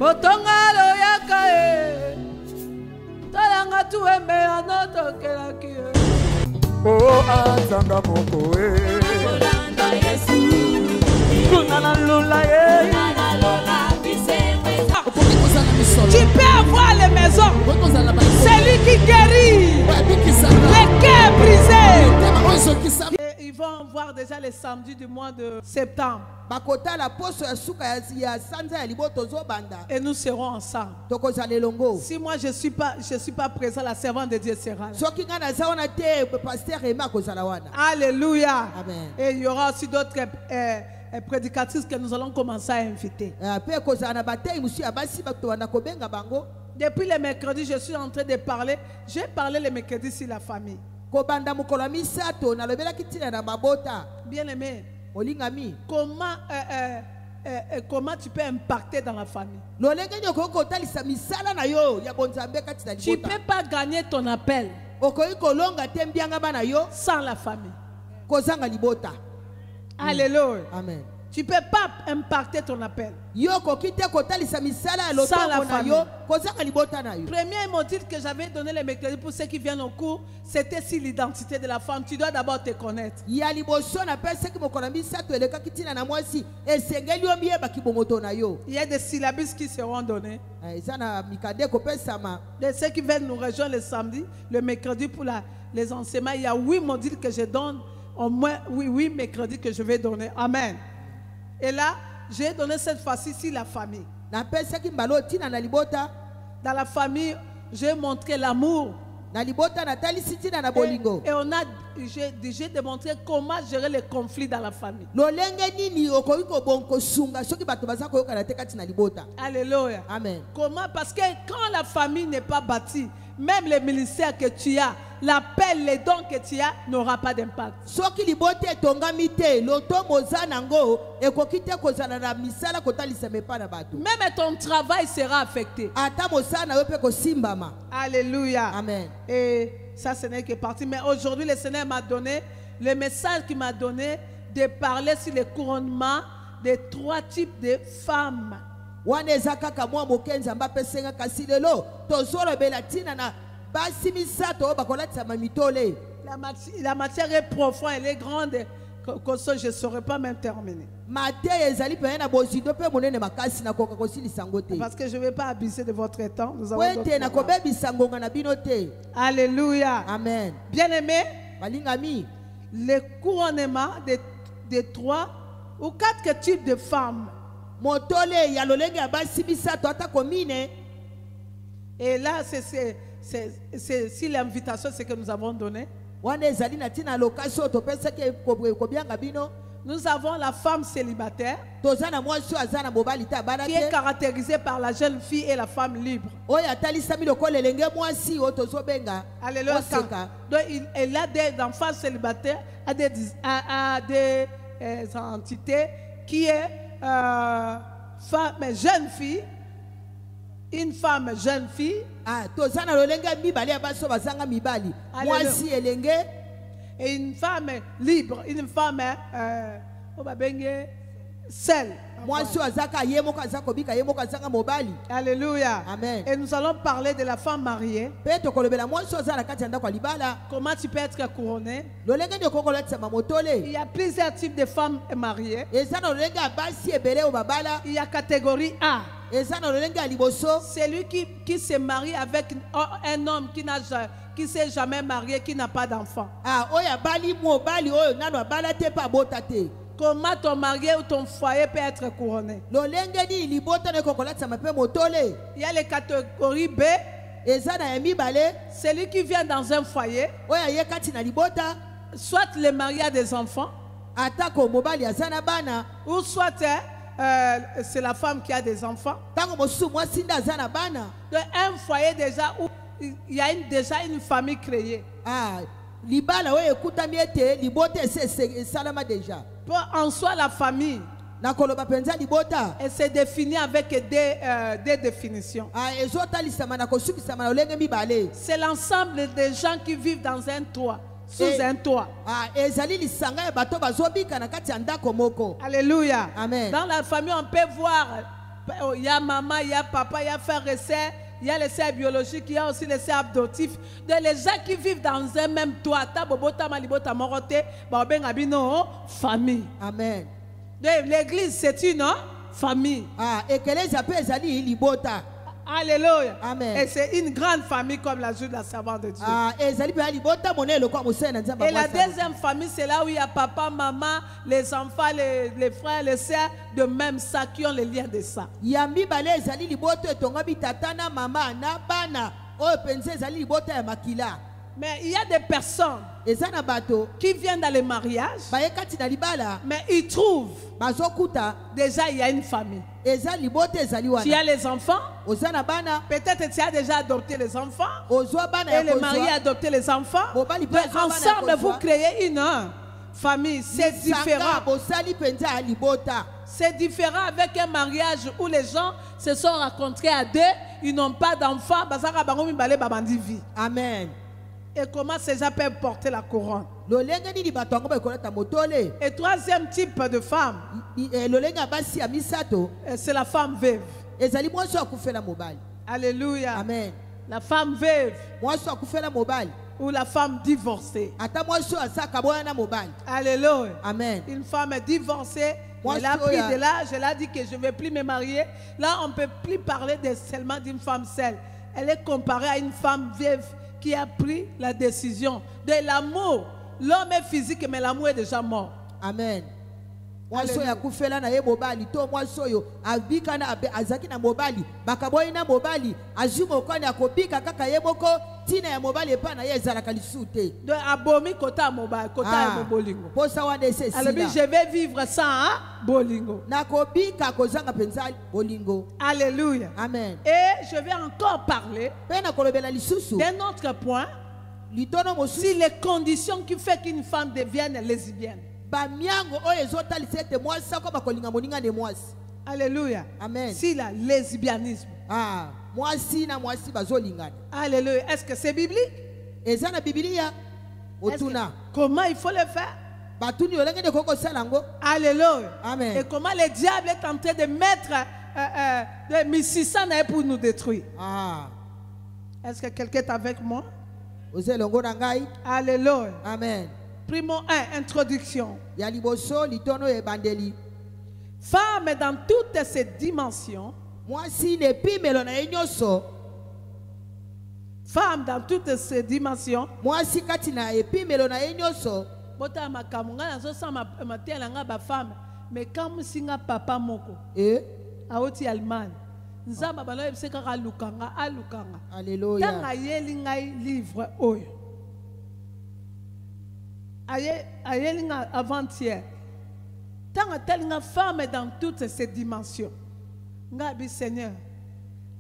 Botongalo yakae. Talanga tuembe anoto kelaki. Oh, azanga moko e. Kolanda Yesu. Kunana lula ye. Kolanda lola bisemwe. Tu peux avoir les maisons. C'est lui qui guérit. Les cœurs brisés. Et ils vont voir déjà les samedis du mois de septembre. Et nous serons ensemble. Si moi je suis pas présent, la servante de Dieu sera là. Alléluia. Amen. Et il y aura aussi d'autres prédicatrices que nous allons commencer à inviter. Depuis le mercredi, je suis en train de parler. J'ai parlé le mercredi sur la famille. Bien aimé, comment tu peux impacter dans la famille? Tu ne peux pas gagner ton appel sans la famille. Alléluia. Amen. Tu ne peux pas impacter ton appel sans la famille. Premier motif que j'avais donné le mercredi pour ceux qui viennent au cours, c'était sur l'identité de la femme. Tu dois d'abord te connaître. Il y a des syllabus qui seront donnés. De ceux qui viennent nous rejoindre le samedi, le mercredi pour les enseignements, il y a 8 modules que je donne. Au moins 8 mercredis que je vais donner. Amen. Et là, j'ai donné cette fois-ci sur la famille. Dans la famille, j'ai montré l'amour. Et j'ai démontré comment gérer les conflits dans la famille. Alléluia. Amen. Comment? Parce que quand la famille n'est pas bâtie, même les ministères que tu as, l'appel, les dons que tu as n'aura pas d'impact. Même ton travail sera affecté. Alléluia. Amen. Et ça, ce n'est que partie. Mais aujourd'hui, le Seigneur m'a donné le message qu'il m'a donné de parler sur le couronnement des 3 types de femmes. La matière est profonde, elle est grande. Je ne saurais pas même terminer. Parce que je ne vais pas abuser de votre temps. Nous avons Alléluia. Amen. Bien aimé, le couronnement des 3 ou 4 types de femmes. Et là, c'est si l'invitation, c'est que nous avons donné. Nous avons la femme célibataire qui est caractérisée par la jeune fille et la femme libre. Alléluia. Donc, elle a des enfants célibataires, a des entités qui est femme jeune fille, une femme jeune fille, et une femme libre, une femme seule. Alléluia. Amen. Et nous allons parler de la femme mariée. Comment tu peux être couronné? Il y a plusieurs types de femmes mariées. Il y a catégorie A. C'est lui qui se marie avec un homme qui ne s'est jamais marié, qui n'a pas d'enfant. Comment ton mari ou ton foyer peut être couronné? Il y a les catégories B. Celui qui vient dans un foyer, soit le mari a des enfants, ou soit c'est la femme qui a des enfants. Donc, un foyer déjà où il y a déjà une famille créée. Pour en soi, la famille, elle se définit avec des définitions. C'est l'ensemble des gens qui vivent dans un toit, sous un toit. Alléluia. Amen. Dans la famille, on peut voir il y a maman, il y a papa, il y a frère et sœur, il y a les sœurs biologiques, il y a aussi les sœurs adoptifs. Donc les gens qui vivent dans un même toit, famille. Amen. Donc l'église, c'est une famille. Ah, et que les appels zali libota. Alléluia. Amen. Et c'est une grande famille comme la joue de la servante de Dieu. Ah, et zali pe libota moné le quoi mosé na nzamba. Et la deuxième famille, c'est là où il y a papa, maman, les enfants, les frères, les sœurs, de même ça, qui ont les liens de ça. Yambi balé zali liboto tonga bitatana mama na bana. Oh pense zali libota ya makila. Mais il y a des personnes Ezana bato. qui viennent dans les mariages, Bayekati na libala. mais ils trouvent Bazokuta. déjà il y a une famille. Eza libote zali wana. Tu as les enfants, Ozana bana. peut-être tu as déjà adopté les enfants, Ozwa bana et ya les mariés kozwa. adopté les enfants. Mobali pe Mais azwa bana ya ensemble, vous kozwa. créez une famille. C'est différent. Bosali penza ya libota. C'est différent avec un mariage où les gens se sont rencontrés à deux, ils n'ont pas d'enfants. Amen. Et comment ces gens peuvent porter la couronne? Lolenge nini bato yango bakolata motole. Et troisième type de femme, Lolenge basi ya misato. c'est la femme veuve. Ezali mwaso akufela mobali. Alléluia. Amen. La femme veuve Mwaso akufela mobali. ou la femme divorcée. Ata mwaso asaka boya mobali. Alléluia. Amen. Une femme est divorcée. Moi, Elle a je pris suis- de l'âge, elle a dit que je ne vais plus me marier. Là, on ne peut plus parler seulement d'une femme seule. Elle est comparée à une femme veuve qui a pris la décision de l'amour. L'homme est physique, mais l'amour est déjà mort. Amen. Mwaso Alléluia. ya kufela na ye mobali to mwaso yo abika na azaki na mobali bakaboyi na mobali ajumo kwani akobika kaka ye moko tina ya mobali epa na ye ezalaka lisusu te. Donc, abomi kota mobile, kota ya bolingo. Posa wana ese Alors, sila. je vais vivre sans bolingo. Nakobika kozanga penza bolingo. Alléluia. Amen. Et je vais encore parler Pe na kolobela lisusu d'un autre point. litono mosusu Si les conditions qui font qu'une femme devienne lesbienne. bamiango oyo ezotalisa ete mwasi ako bakolinga moninga ne mwasi. Alléluia. Amen. Si la lesbianisme. Ah, mwasi na mwasi bazolingana. Alléluia. Est-ce que c'est biblique? Eza na Biblia Est-ce que- otuna. Comment il faut le faire? Batuni olenge de koko salango. Alléluia. Amen. Et comment le diable est en train de mettre de Mississana pour nous détruire. Ah, Est-ce que quelqu'un est avec moi? ozelongo na ngai. Alléluia. Amen. Primo 1, introduction. Ya liboso litono ebandeli. Femme dans toutes ses dimensions. Mwasi ne pimelo na ye nyonso. Femme dans toutes ses dimensions. Mwasi kati na epimelo na ye nyonso. Bota makamunga na zo sama matela nga ba femme. Mais comme singa papa moko. Eh? Aoti Allemagne. Nzamba balo yebse kaka lukanga alukanga. Alléluia. Tanga yeli ngai livre oyo. Ayeli nga avant-hier. Tanga telinga femme dans toutes ses dimensions. Ngabi Seigneur.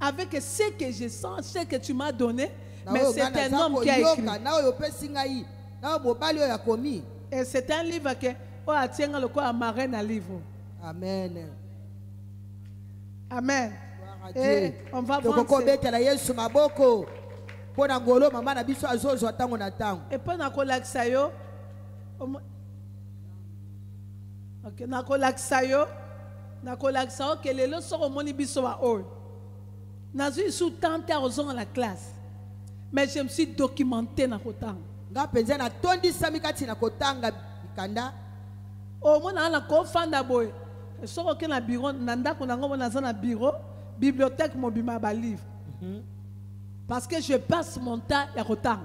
Avec ce que je sens, ce que tu m'as donné, mais c'est un homme qui a écrit. Na oyo pesi ngai. Na mobali oyo akomi. Et c'est un livre que oh atienga le quoi amarré na livre. Amen. Amen. Gloire à Et Dieu. on va Toko voir. betela Yesu maboko. Pona ngolo mama na biso azozwa tango na tango. Et puis nakolakisa yo. Ok, nakolakisa yo. Nakolakisa yo que lelo soko moni biso wa oyo. Nazu sous tante à la classe. Mais je me suis documenté na kotango. Nga penza na tondi samikati na kotanga bikanda. Au moins na ko fanda boy. Soko ke na bureau nanda ko nango na za na bureau, bibliothèque mobima ba livre. Parce que je passe mon temps à kotango.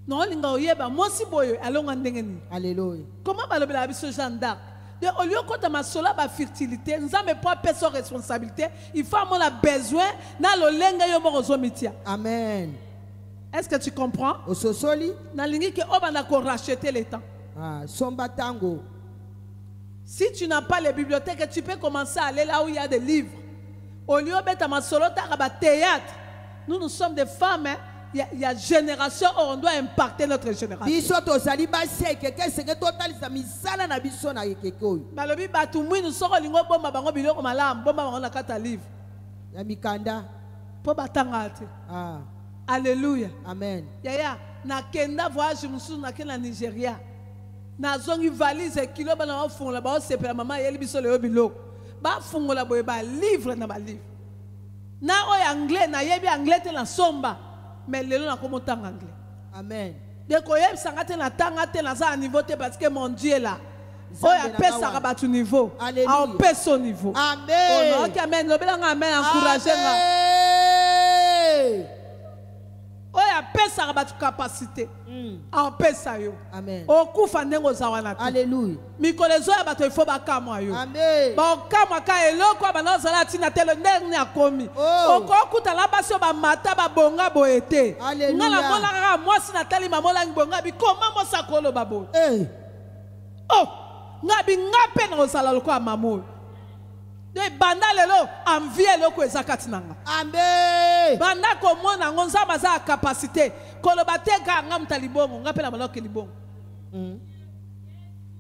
Non linga oyeba moi si boy alonga ndengeni. Alléluia. Comment balobela biso Jeanne d'Arc? De au lieu que ma sola ba fertilité, nous avons pas pris son responsabilité, il faut avoir la besoin na lo lenga yo mo zomitia. Amen. Est-ce que tu comprends? Ososoli. Na lingi ke obana ko racheter le temps. Ah, somba tango. Si tu n'as pas les bibliothèques, tu peux commencer à aller là où il y a des livres. Au lieu de ma solo ta théâtre. Nous sommes des femmes, hein? Il y a génération où on doit impacter notre génération. Biso tozali basi keke senge totalisa misala na biso na ekeke oyo. Balobi batu mwi nous soko lingo bomba bango biloko malam, bomba bango na kata livre. Ya mikanda. Po batanga te. Ah, Alléluia. amen. Yaya, na kenda voyage musu na kena Nigeria. Na zongi valise kilo bana fond la ba sepela mama yeli biso le biloko. ba fungola boye ba livre na ba livre na oyo anglais na yebi anglais te na somba mais lelo na komo tanga anglais. Amen. De koyeb sanga te na tanga te na za niveau te parce que mon Dieu là oyo apesaka bato niveau aopesa au niveau. Amen. Ok, amen. Lobelanga amen, encouragez nga. Oyo apesaka bato capacité aopesa yo. Amen. Okufa ndenge ozawana te. Alléluia. Mikolo ezoya bato ifo bakamwa yo. Amen. Bakamwa ka eloko bana ozala tina te le ndenge akomi. Oh. Okokutana basi oyo bamata babonga boye te. Alléluia. Nga namona kaka mwasi natali mamolangi bonga bikoma mosakolo baboye. Hey. Oh, nga binga pe na ozala lokola mamoyo. De banda lelo envie loko ezakati nanga. Amen. Banda komona ngonza baza capacité. Koloba teka nga mtalibongo nga pe na baloke libongo.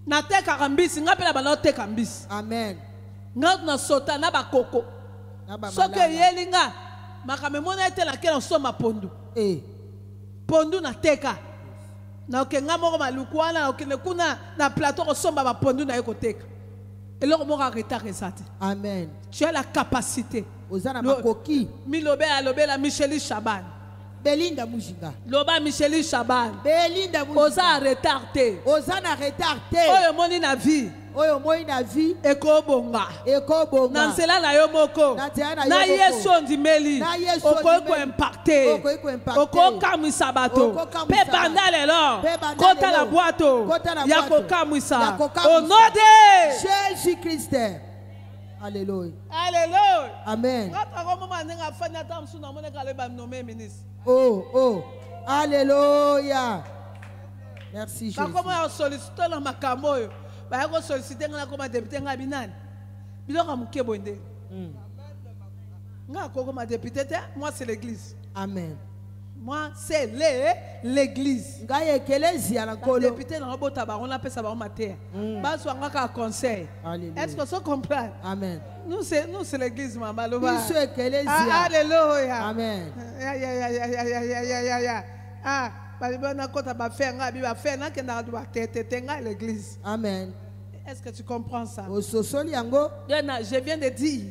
Na teka kambisi nga pe na baloke teka mbisi. Amen. Nga na sota na bakoko. Soke yelinga makame mona ete na kena soma pondu. Eh. Pondu na teka. Na okenga moko maluku wana na okende kuna na plateau kosomba ba pondu na ekoteka. Eloko moko retard ezate. Amen. Tu as la capacité. Ozana makoki. Lobela Micheli Shaban. Belinda Mujinga. Loba Micheli Shaban. Belinda Mujinga. Oza retardé. Ozana retardé. Oyo moni na vie. Oyo moi na vie. Eko bonga. Eko bonga. Nansela na yo moko. Na Yesu ondimeli. Oko eko impacté. Oko kamisa bato. Pe banda lelo. Kota la boato. Yako kamisa. Au nom de Jésus-Christ. Alléluia. Alléluia. Amen. Oh, oh. Alléluia. Merci Jésus. Comment solliciter na makambo yo? Ba ko solliciter ngana ko ma député nga binani. Biloko muke bonde. Nga ko ma député te, moi c'est l'église. Amen. Moi c'est l'église. Nga ekelezia na kolo. Député na bota ba on appelle ça ba on mater. Ba so nga ka conseil. Est-ce que ça comprend? Amen. Nous c'est l'église mama loba. Nous c'est ekelezia. Alléluia. Amen. Ya. Ah, balibona kota ba faire nga bi ba faire na kenda do ba tete nga l'église. Amen. Est-ce que tu comprends ça? Je viens de dire,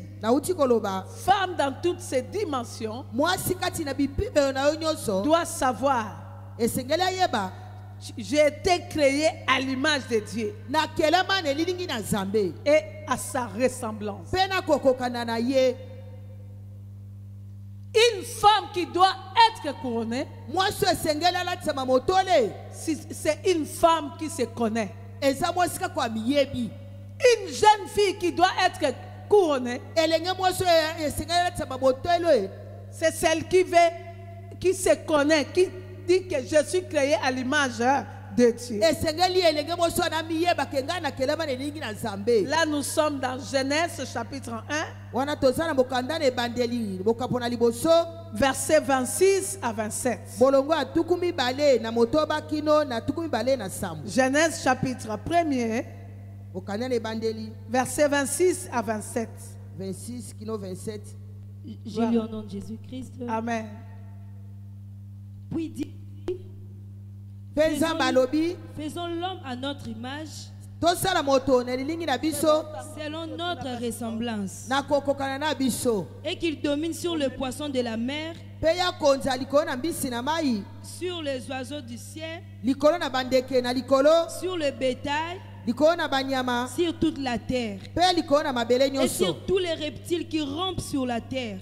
femme dans toutes ses dimensions doit savoir, j'ai été créé à l'image de Dieu et à sa ressemblance. Une femme qui doit être couronnée, c'est une femme qui se connaît. Une jeune fille qui doit être couronnée, c'est celle qui se connaît, qui dit que je suis créée à l'image de Dieu. Là, nous sommes dans Genèse chapitre 1, verset 26 à 27. Genèse chapitre 1er, verset 26 à 27. 26, 27. Je lis au nom de Jésus-Christ. Amen. Puis dit, faisons l'homme à notre image, selon notre ressemblance, et qu'il domine sur le poisson de la mer, sur les oiseaux du ciel, sur le bétail, sur toute la terre, et sur tous les reptiles qui rampent sur la terre.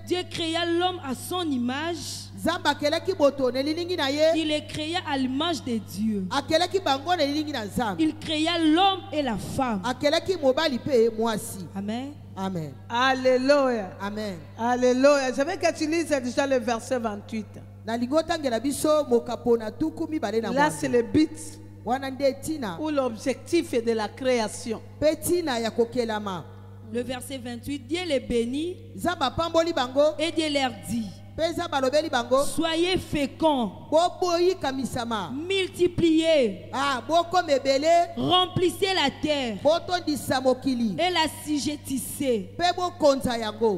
Dieu créa l'homme à son image. Il les créa à l'image de Dieu. Il créa l'homme et la femme. Amen. Amen. Alléluia. Amen. Alléluia. Je veux que tu lises déjà le verset 28. Là, c'est le but ou l'objectif de la création. Le verset 28, Dieu les bénit et Dieu leur dit, Soyez féconds. Multipliez. Remplissez la terre. Et l'assujettissez.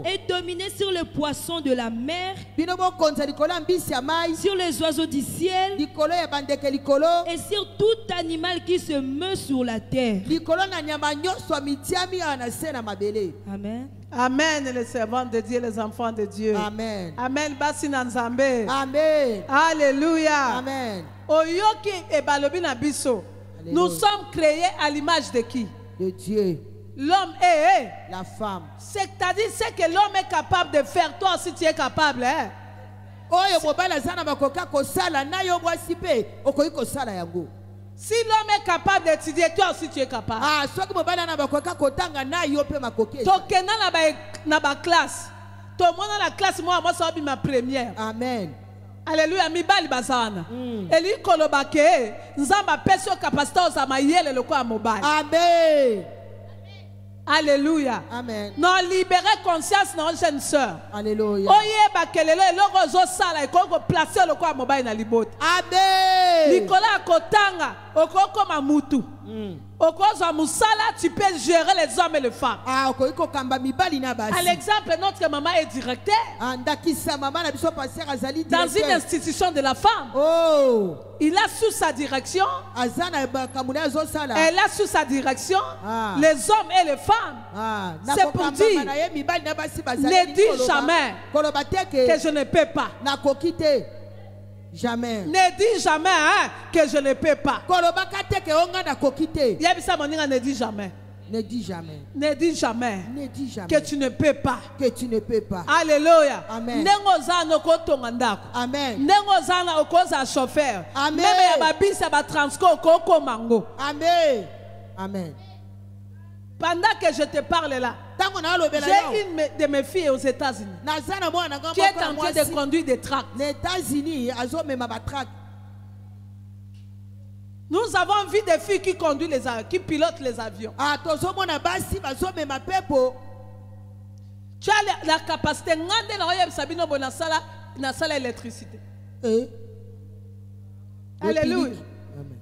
Et dominez sur les poissons de la mer. Sur les oiseaux du ciel. Et sur tout animal qui se meut sur la terre. Amen. Amen, les servants de Dieu, les enfants de Dieu. Amen. Amen. Basi na Nzambe. Amen. Alléluia. Amen. Oyoki et balobi na biso. Nous sommes créés à l'image de qui? De Dieu. L'homme est. La femme. C'est-à-dire, c'est que l'homme est capable de faire. Toi aussi, tu es capable. Hein? Si l'homme est capable d'étudier, toi aussi tu es capable. Tokena na ba classe. Tout le monde dans la classe, moi ça va ma première. Amen. Alléluia, mi bali bazana. Eli kolobake, nzamba peso capacité osama yele le kwa mobile. Amen. Alléluia. Amen. Non libérer conscience non jeune sœur. Alléluia. Oye bakelele eloko zo sala ekoko placer le kwa mobile na libota. Amen. Nicolas Kotanga okoko mamutu. Okoza musala, tu peux gérer les hommes et les femmes. À l'exemple, notre maman est directeur dans une institution de la femme. Oh. Il a sous sa direction, elle a sous sa direction les hommes et les femmes. C'est pour dire, ne dis jamais que je ne peux pas. Jamais. Ne dis jamais hein, que je ne peux pas. Ne dis jamais. Ne dis jamais. Ne dis jamais. Ne dis jamais. Que tu ne peux pas. Que tu ne peux pas. Alléluia. Amen. Amen. Chauffeur. Amen. Amen. Amen. Pendant que je te parle là, j'ai une de mes filles aux États-Unis qui est en train de conduire des tracts. Nous avons vu des filles qui conduisent qui pilotent les avions. Tu as la capacité de l'électricité. Alléluia.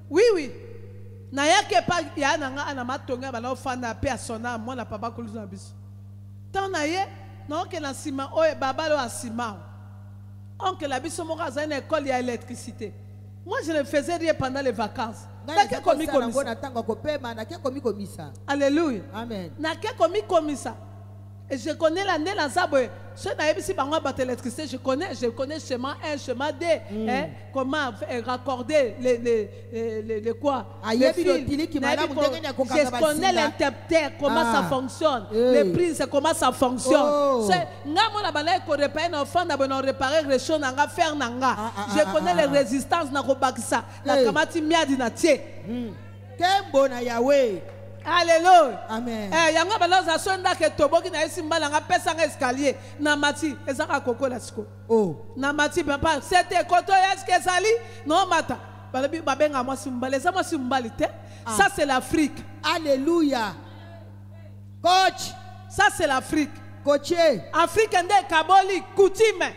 Oui, oui. Nayake pa ya nanga anamatonga bana ofanda pe asona mwana papa kuluza biso. Tant naye non que na sima oye baba lo asima. Oncle la biso moko za une école ya électricité. Moi je ne faisais rien pendant les vacances. Alléluia. Amen. Na ke komi komisa. Et je connais l'année la zabwe. Je connais chemin 1, chemin 2, hein, comment raccorder les quoi, les fils. Je connais l'interrupteur, comment ça fonctionne, les prises, comment ça fonctionne. Je connais les résistances, Alléluia. Amen. Yanga baloza sonda ke toboki na esimbala nga pesa nga escalier na mati ezaka kokola siko. Oh. Na mati papa c'était koto eske sali non mata. Balobi babenga moi simbala ça moi simbali te. Ça c'est l'Afrique. Alléluia. Coach, ça c'est l'Afrique. Coaché. Afrique ndé kaboli coutume.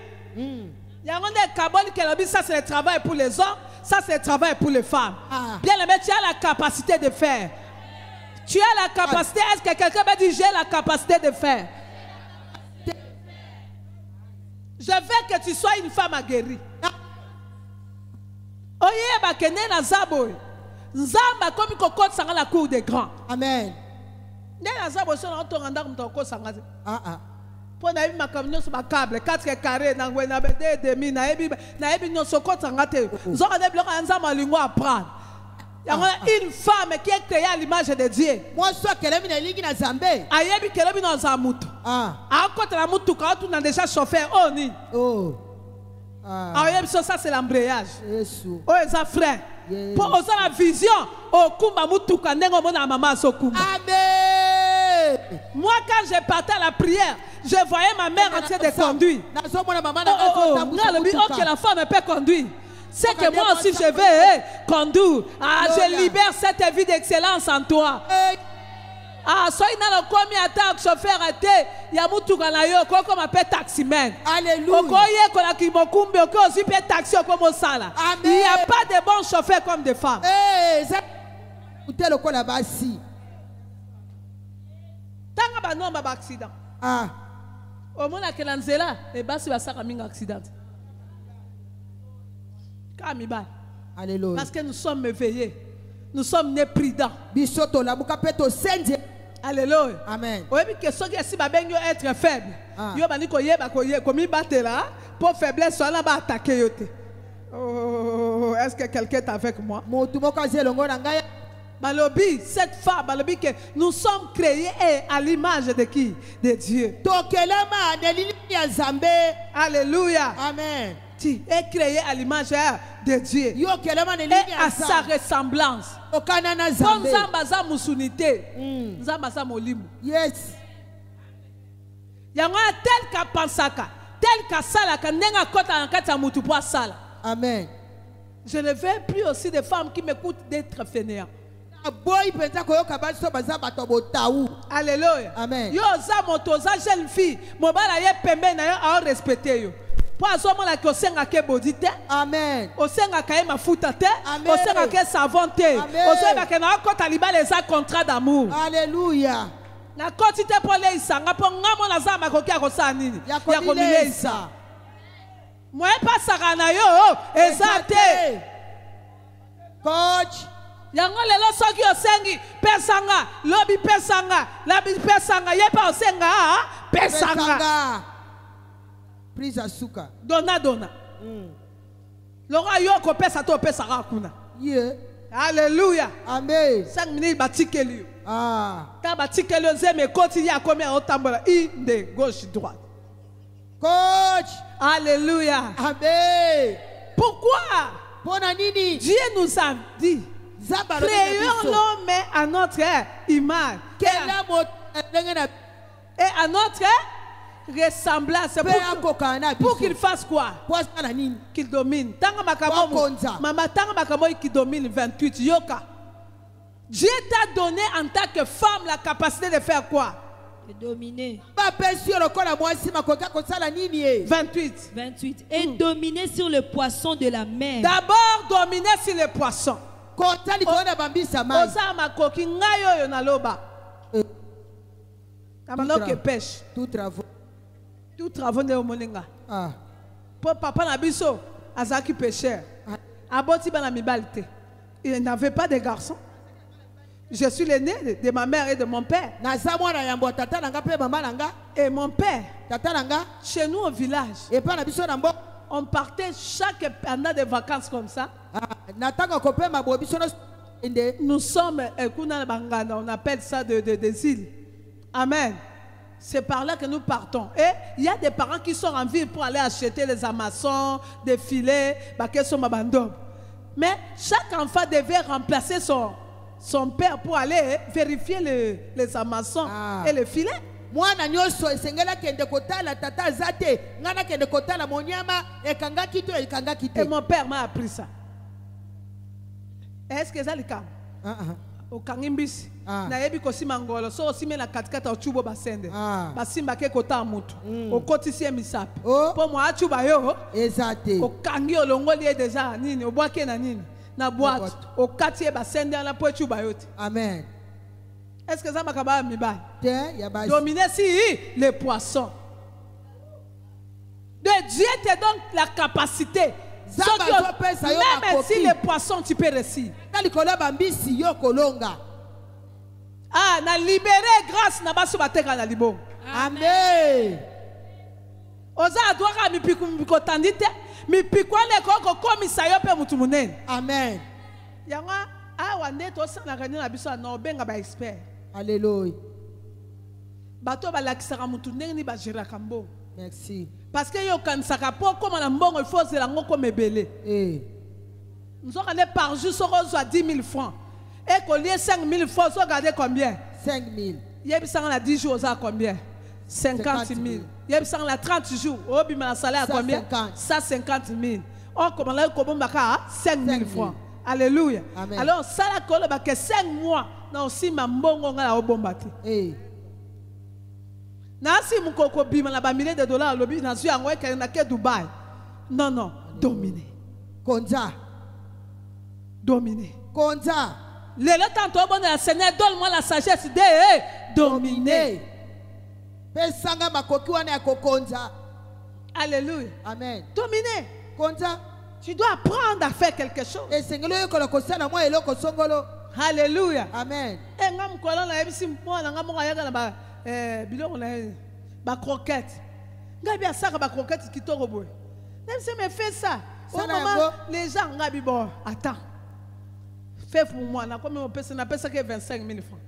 Yanga ndé kaboli que ça c'est le travail pour les hommes, ça c'est le travail pour les femmes. Bien le tu as la capacité de faire. Tu as la capacité. Est-ce que quelqu'un m'a dit j'ai la capacité de faire? Je veux que tu sois une femme aguerrie. Oye bakene na zabo. Nzamba comme kokot sanga la cour des grands. Amen. Ne na zabo so na tonga mtoko sanga. Pour na ma camion sur ma câble 4 carrés na ngwena be demi na ebi nyoso kotanga te. Nzoka de bloka nzamba lingo apprendre. Une femme qui est créée à l'image de Dieu. Moi, je suis Ayebi kelobi na zamutu. Akota na mutu ka tu na déjà chauffeur oni. Oh. Ayebi ça c'est l'embrayage. Yesu. Oh ça frère. Pour osa la vision o kumba mutu ka ndengo mona maman so kumba. Amen. Moi quand je partais à la prière, je voyais ma mère en train de conduire. Oh, que la femme peut conduire. C'est que moi aussi je vais conduire. Je libère cette vie d'excellence en toi. Ah, soy na le komi ata chauffeur ate ya mutuka na yo ko comme appelle taximan. Alléluia. Okoye ko la kimokumbe ko aussi pe taxi ko mo sala. Il n'y a pas de bons chauffeurs comme des femmes. Eh, ça uté le ko la basi. Tanga ba nomba ba accident. Ah. Au moins que l'anzela et basi ba saka minga accident. Kamiba. Alléluia. Parce que nous sommes éveillés. Nous sommes nés prudents. Bisoto la bukapeto senje. Alléluia. Amen. Oui, que ceux qui sont être faibles. Yo bani ko yeba ko ye komi batela pour faiblesse soit là ba attaquer yote. Oh, est-ce que quelqu'un est avec moi? Motu moko zelongo na ngai. Balobi, cette femme, balobi que nous sommes créés à l'image de qui? De Dieu. Tokelama de lili ya Nzambe. Alléluia. Amen. Tu es créé à l'image de Dieu. Yo kelama de lili Et ya à sa ressemblance. Okana na Comme Nzambe. Zambaza musunité. Zambaza molimu. Yes. Yango tel ka pensaka, tel ka salaka nenga kota na kati ya mutu po asala. Amen. Je ne veux plus aussi des femmes qui m'écoutent d'être fainéants. Alléluia. Amen. Yo za moto za jeune fille, mobala ye pembe na yo a respecter yo. Po azomo la ko senga ke bodite. Amen. O senga ka mafuta te, Amen. o senga ke savon te. Amen. O senga ke na ko taliba les contrat d'amour. Alléluia. Na koti te po le isanga po ngamo na za makoki ya kosa nini? Ya ko milesa. Moi pas sakana yo, ezate. Coach. Yango lelo soki osengi pesanga, lobi pesanga, labi pesanga, yepa osenga pesanga. Prise à suka. Dona. Lora yo ko pesa to pesanga kuna. Yeah. Alléluia. Amen. 5 minutes batikeli. Ah. Ta batikeli zeme koti ya combien otambola de gauche droite. Coach. Alléluia. Amen. Pourquoi? Dieu nous a dit créons l'homme à notre image et à notre ressemblance pour qu'il fasse quoi? Qu'il domine. Maman, qui domine 28. Yoka. Dieu t'a donné en tant que femme la capacité de faire quoi? De dominer. 28. Et dominer sur le poisson de la mer. D'abord dominer sur les poissons. Pêche. Tout travaux. Tout travaux de moninga. Ah. Pour papa Nabiso, Azaki pêcheur. Aboti bana mibalite. Il n'avait pas de garçon. Je suis l'aîné de ma mère et de mon père. Et mon père, chez nous au village, on partait chaque pendant des vacances comme ça. Nous sommes, on appelle ça des îles. Amen. C'est par là que nous partons. Et il y a des parents qui sont en ville pour aller acheter les amassons, des filets, mais chaque enfant devait remplacer son père pour aller vérifier les amassons et les filets. Et mon père m'a appris ça. Est-ce que ça le cas? Au Kangimbis, naebi kosima ngolo so osime na katikata ochubo basende basimba ke kota mutu okotisi emisapi po mo achuba yo ezate okangi olongoli déjà nini obwake na nini na boîte okati basende na po chuba yote. Amen. Est-ce que ça makaba miba dominer si les poissons de Dieu te donne la capacité. Même si les poissons tu peux réussir. Ah, na libéré grâce na basu bateka na libon. Amen. Oza adwaka mipiku mikotandite mipikwane koko komisa yo pe mutu munene. Amen. Yanga awa ndeto sana kanya na biso na obenga ba expert. Alléluia. Bato balakisaka mutu ndenge ni ba gérer kambo. Merci. Parce que yo kansaka po comme na mbongo il faut zelango comme ebele. Nous allons aller par jour sur 10 000 francs. Et qu'on ait 5 000 francs, vous regardez combien? 5 000. Il y a 10 jours, ça combien? 50 000. Il y a 30 jours, au bima salaire à combien? 150 000. On commence à 5 000 francs. Alléluia. Amen. Alors, ça la colle, que 5 mois, Non, si ma mbongo nga la obombate. Na si mukoko bima na ba milliers de dollars lobi na su yango e na ke Dubai. Non, non, dominer. Konza. Dominer. Konza. Le temps bon la Seigneur donne-moi la sagesse de dominer. Pesanga makoki wana ya kokonza. Alléluia. Amen. Dominer. Konza. Tu dois apprendre à faire quelque chose. Et sengelo yoko kosana mo eloko songolo. Alléluia. Amen. Et ngam kola na ebisi mo na ngam ya na ba biloko na ba croquette. Ngabi asaka ba croquette kitoko boy. Même si me fait ça. Au moment les gens ngabi bon attends. Fais pour moi na comme on peut na pesa que 25 000 francs.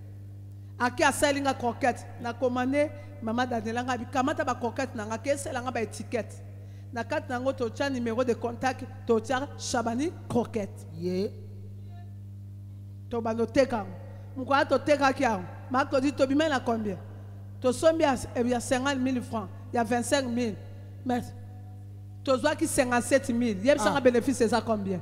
Aki asalinga croquette na commandé maman Daniela ngabi kamata ba croquette na ngake selanga ba étiquette. Na carte nango to tia numéro de contact to tia Shabani croquette. To ba noteka. Mukwa to teka kia. Ma ko dit to bima na combien? To sombi il y a 50 000 francs, il y a 25 000. Mais to zwa ki 57 000. Yeb sanga bénéfice c'est ça combien?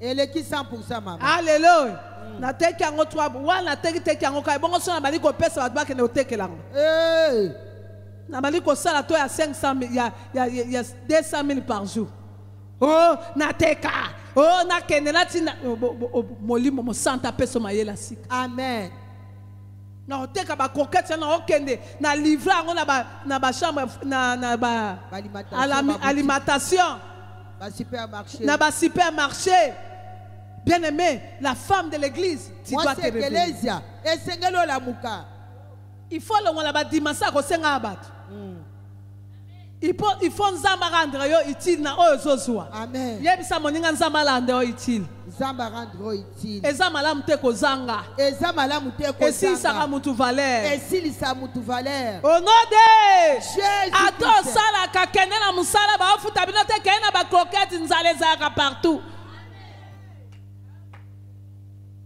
Elle est qui 100% maman. Alléluia. Na teki yango 3 wa na teki yango kai bongo so na bali ko pesa ba ke na oteke lango. Na bali ko sala to ya 500 000, il y a 200 000 par jour. Oh, na teka. Oh, na kenela tina molimo mo santa peso mayela sika. Amen. Na oteka ba coquette na okende na livrer ngo na ba chambre na ba alimentation. Ba supermarché. Na ba supermarché. Bien-aimé, la femme de l'église, tu dois te réveiller. Il faut le la dimanche ko senga abatu. Il faut nzamba rendre yo utile na oyo zozwa. Amen. Yebisa moninga nzamba lande yo utile. Nzamba rendre yo utile. Eza malamu te ko zanga. Eza malamu te ko zanga. Esi saka mutu valeur. Esi sa mutu valeur. Au nom de Jésus. Ato sala ka kende na musala ba ofuta bino te kende ba coquette nzale zaka partout.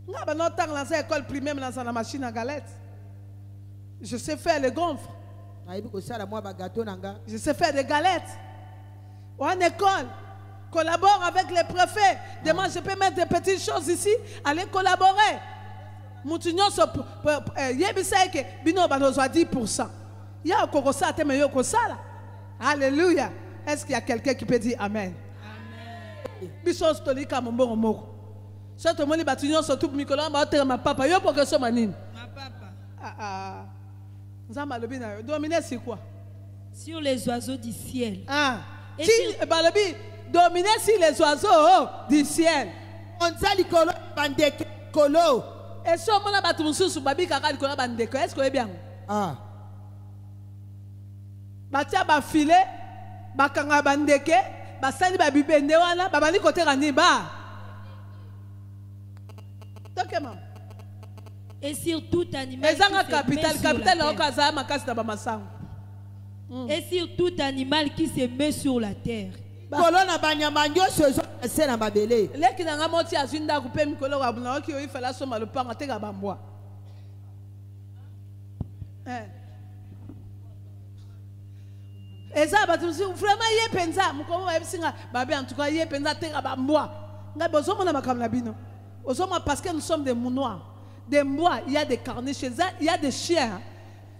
Nga ba no tang la école primaire na la machine à galette. Je sais faire les gonfres. Je sais faire des galettes. Ou en école, collabore avec les préfets. Demain, je peux mettre des petites choses ici. Allez collaborer. Moutinho so yebisa ke bino banozwa 10%. Ya kokosa te meyo kosala. Alléluia. Est-ce qu'il y a quelqu'un qui peut dire amen? Amen. Bisos tolika mbongo moko. So to moni batinyo so tout mikolo ba otera ma papa yo pour so manini. Ma papa. Dominer c'est quoi? Sur les oiseaux du ciel. Et dominer sur les oiseaux du ciel. On sali kolo bandeke kolo. Et si on a battu mususu babi kaka likolo bandeke, est-ce que c'est bien? Batia ba filet, bakanga bandeke, basali ba bibende wana, babali kote rani ba. Donc maman. Et sur tout animal qui et sur tout animal qui se met sur la terre. Parce que nous sommes des mounoirs. Des mois, il y a des carnets chez eux, il y a des chiens.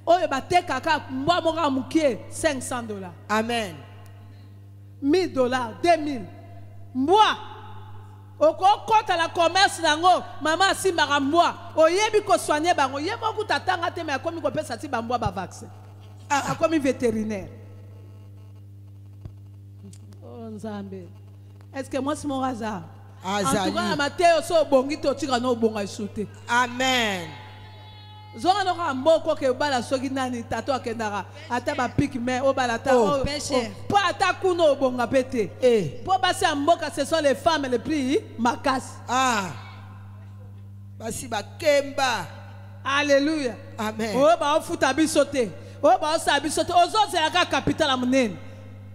Oh, il y a des caca, moi, mon 500 $. Amen. 1000 $, 2000. Moi, au compte à la commerce, maman, si ma moi, au yebi ko soigner, bango, yebi ko tatanga te, mais comme il peut s'attirer, bango, ba vaccin. Comme vétérinaire. Oh, Nzambe. Est-ce que moi, c'est mon hasard? En tout cas, Matthieu so bongi to tika no bonga isute. Amen. Zonga no ka mboko ke bala soki nani tato akendara ata ba pick mais o bala ta o péché. Pas ata kuno bonga pété. Pour passer en mboka ce sont les femmes les plus makas. Basi ba kemba. Alléluia. Amen. O ba futa bisote. O ba sa bisote. Ozo c'est la capitale amnen.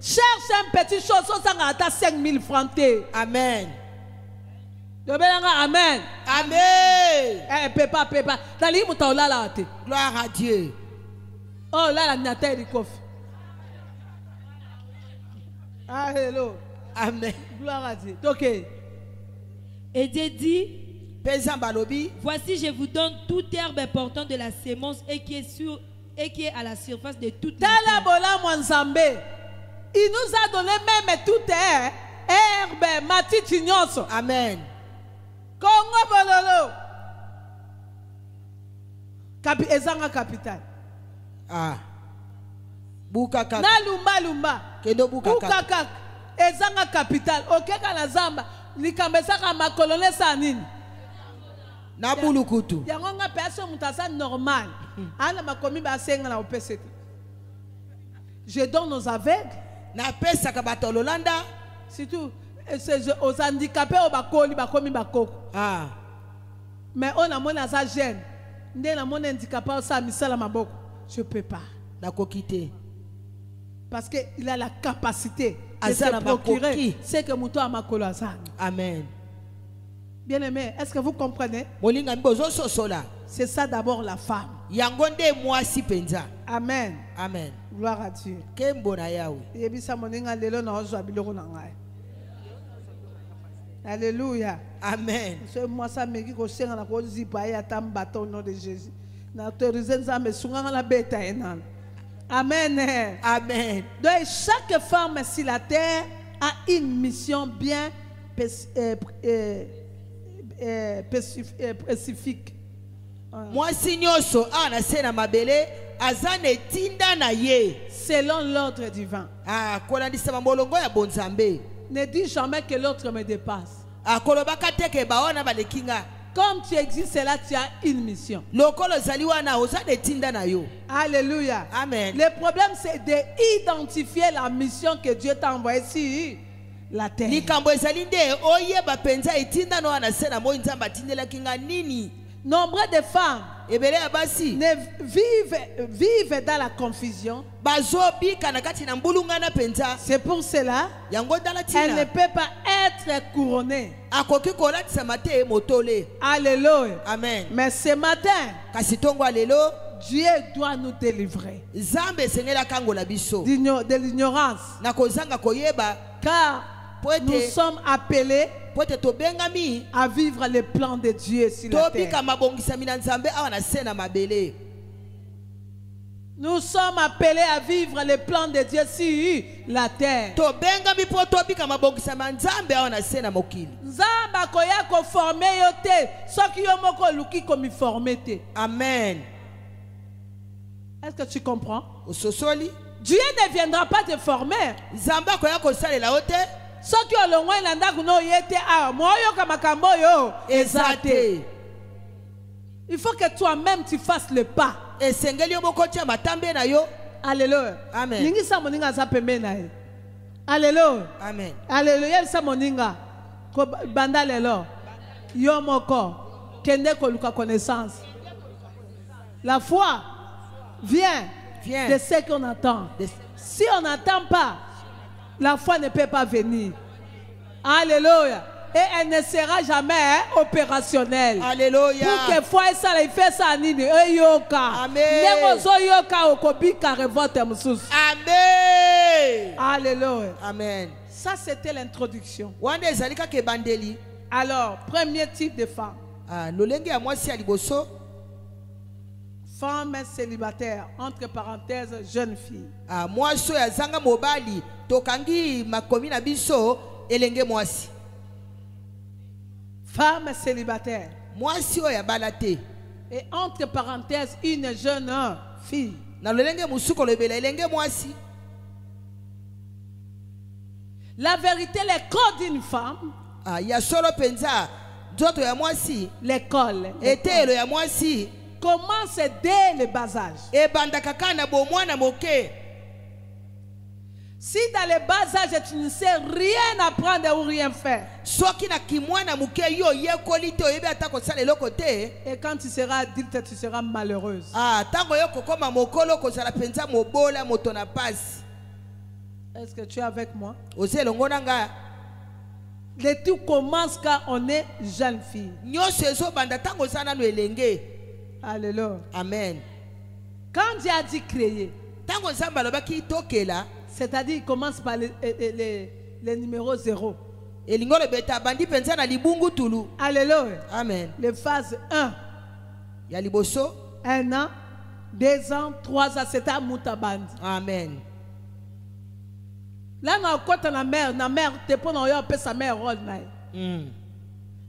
Cherche un petit chose so sanga ata 5 000 francs. Amen. Amen. Amen. Pepa. Gloire à Dieu. Oh là, la nata du coffre. Alléluia. Amen. Gloire à Dieu. Ok. Et Dieu dit, Voici, je vous donne toute herbe importante de la sémence et qui est à la surface de toute la terre. Il nous a donné même toute herbe, matiti nyonso. Amen. Kongo bololo. Ezanga capital. Ah. Bukaka. Na lumba. Kendo bukaka. Ezanga capital. Okeka na zamba. Likambesaka makolone sa nini. Na bulukutu. Yango nga personne mutasa normal. Ana makomi ba senga na OPCT. Je donne aux aveugles. Na pesa kabatololanda. Surtout aux handicapés au bakoli bakomi bakoko. Ah. Mais on a mon asa jeune. Ndé na mon handicapé au sa misala maboko. Je peux pas. Na kokité. Parce qu'il a la capacité de se procurer ce que Mouto a makolo azan. Amen. Bien aimé, est-ce que vous comprenez? C'est ça d'abord la femme. Amen. Amen. Gloire à Dieu. Alléluia. Amen. Moi ça me dit que c'est un peu au nom de Jésus. Amen. Amen. Donc chaque femme sur la terre a une mission bien spécifique. Selon l'ordre divin. Ne dis jamais que l'autre me dépasse. Comme tu existes là, tu as une mission. Alléluia. Amen. Le problème, c'est d'identifier la mission que Dieu t'a envoyée sur la terre. Nombre de femmes vivent dans la confusion. C'est pour cela qu'elle ne peut pas être couronnée. Alléluia. Amen. Mais ce matin, Dieu doit nous délivrer de l'ignorance. Car nous sommes appelés à vivre le plan de Dieu sur la terre. Nous sommes appelés à vivre le plan de Dieu sur la terre. Amen. Est-ce que tu comprends? Dieu ne viendra pas te former. Il faut que toi-même tu fasses le pas. Alléluia. Amen. Alléluia. Amen. Alléluia. Banda lelo. Yomoko. Kende koluka connaissance. La foi vient de ce qu'on attend. Si on n'attend pas, la foi ne peut pas venir. Alléluia. Et elle ne sera jamais opérationnelle. Alléluia. Pour que foi et ça, il fait ça nini. Amen. Amen. Alléluia. Amen. Ça c'était l'introduction. Alors, premier type de femme. Femme célibataire, entre parenthèses, jeune fille. Femme célibataire. Et entre parenthèses, une jeune fille. La vérité, les codes d'une femme. L'école. Commence dès le bas âge. Si dans le bas âge tu ne sais rien apprendre ou rien faire, et quand tu seras adulte, tu seras malheureuse. Est-ce que tu es avec moi? Le tout commence quand on est jeune fille. Alléluia. Amen. Quand Dieu a dit créer, c'est-à-dire il commence par le numéro 0. Alléluia. Amen. Les phases 1. Ya liboso. 1 an, 2 ans, 3 ans, c'était à Moutabandi. Amen. Là, on a côté la mère, t'es pas dans sa mère rôle.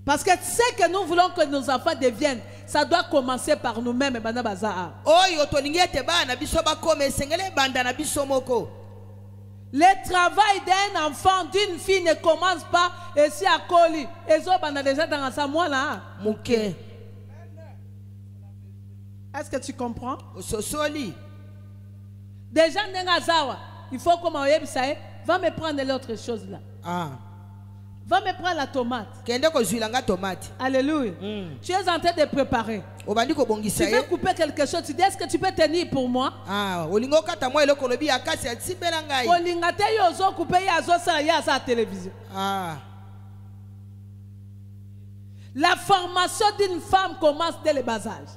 Parce que tu sais que nous voulons que nos enfants deviennent, ça doit commencer par nous-mêmes. Le travail d'un enfant, d'une fille ne commence pas ici à Koli. Et ça, on a déjà dans sa moelle là. Est-ce que tu comprends? Déjà, il faut comment va me prendre l'autre chose là. Va me prendre la tomate. Alléluia. Tu es en train de préparer. Tu veux couper quelque chose. Tu dis, est-ce que tu peux tenir pour moi? Télévision. La formation d'une femme commence dès le bas âge.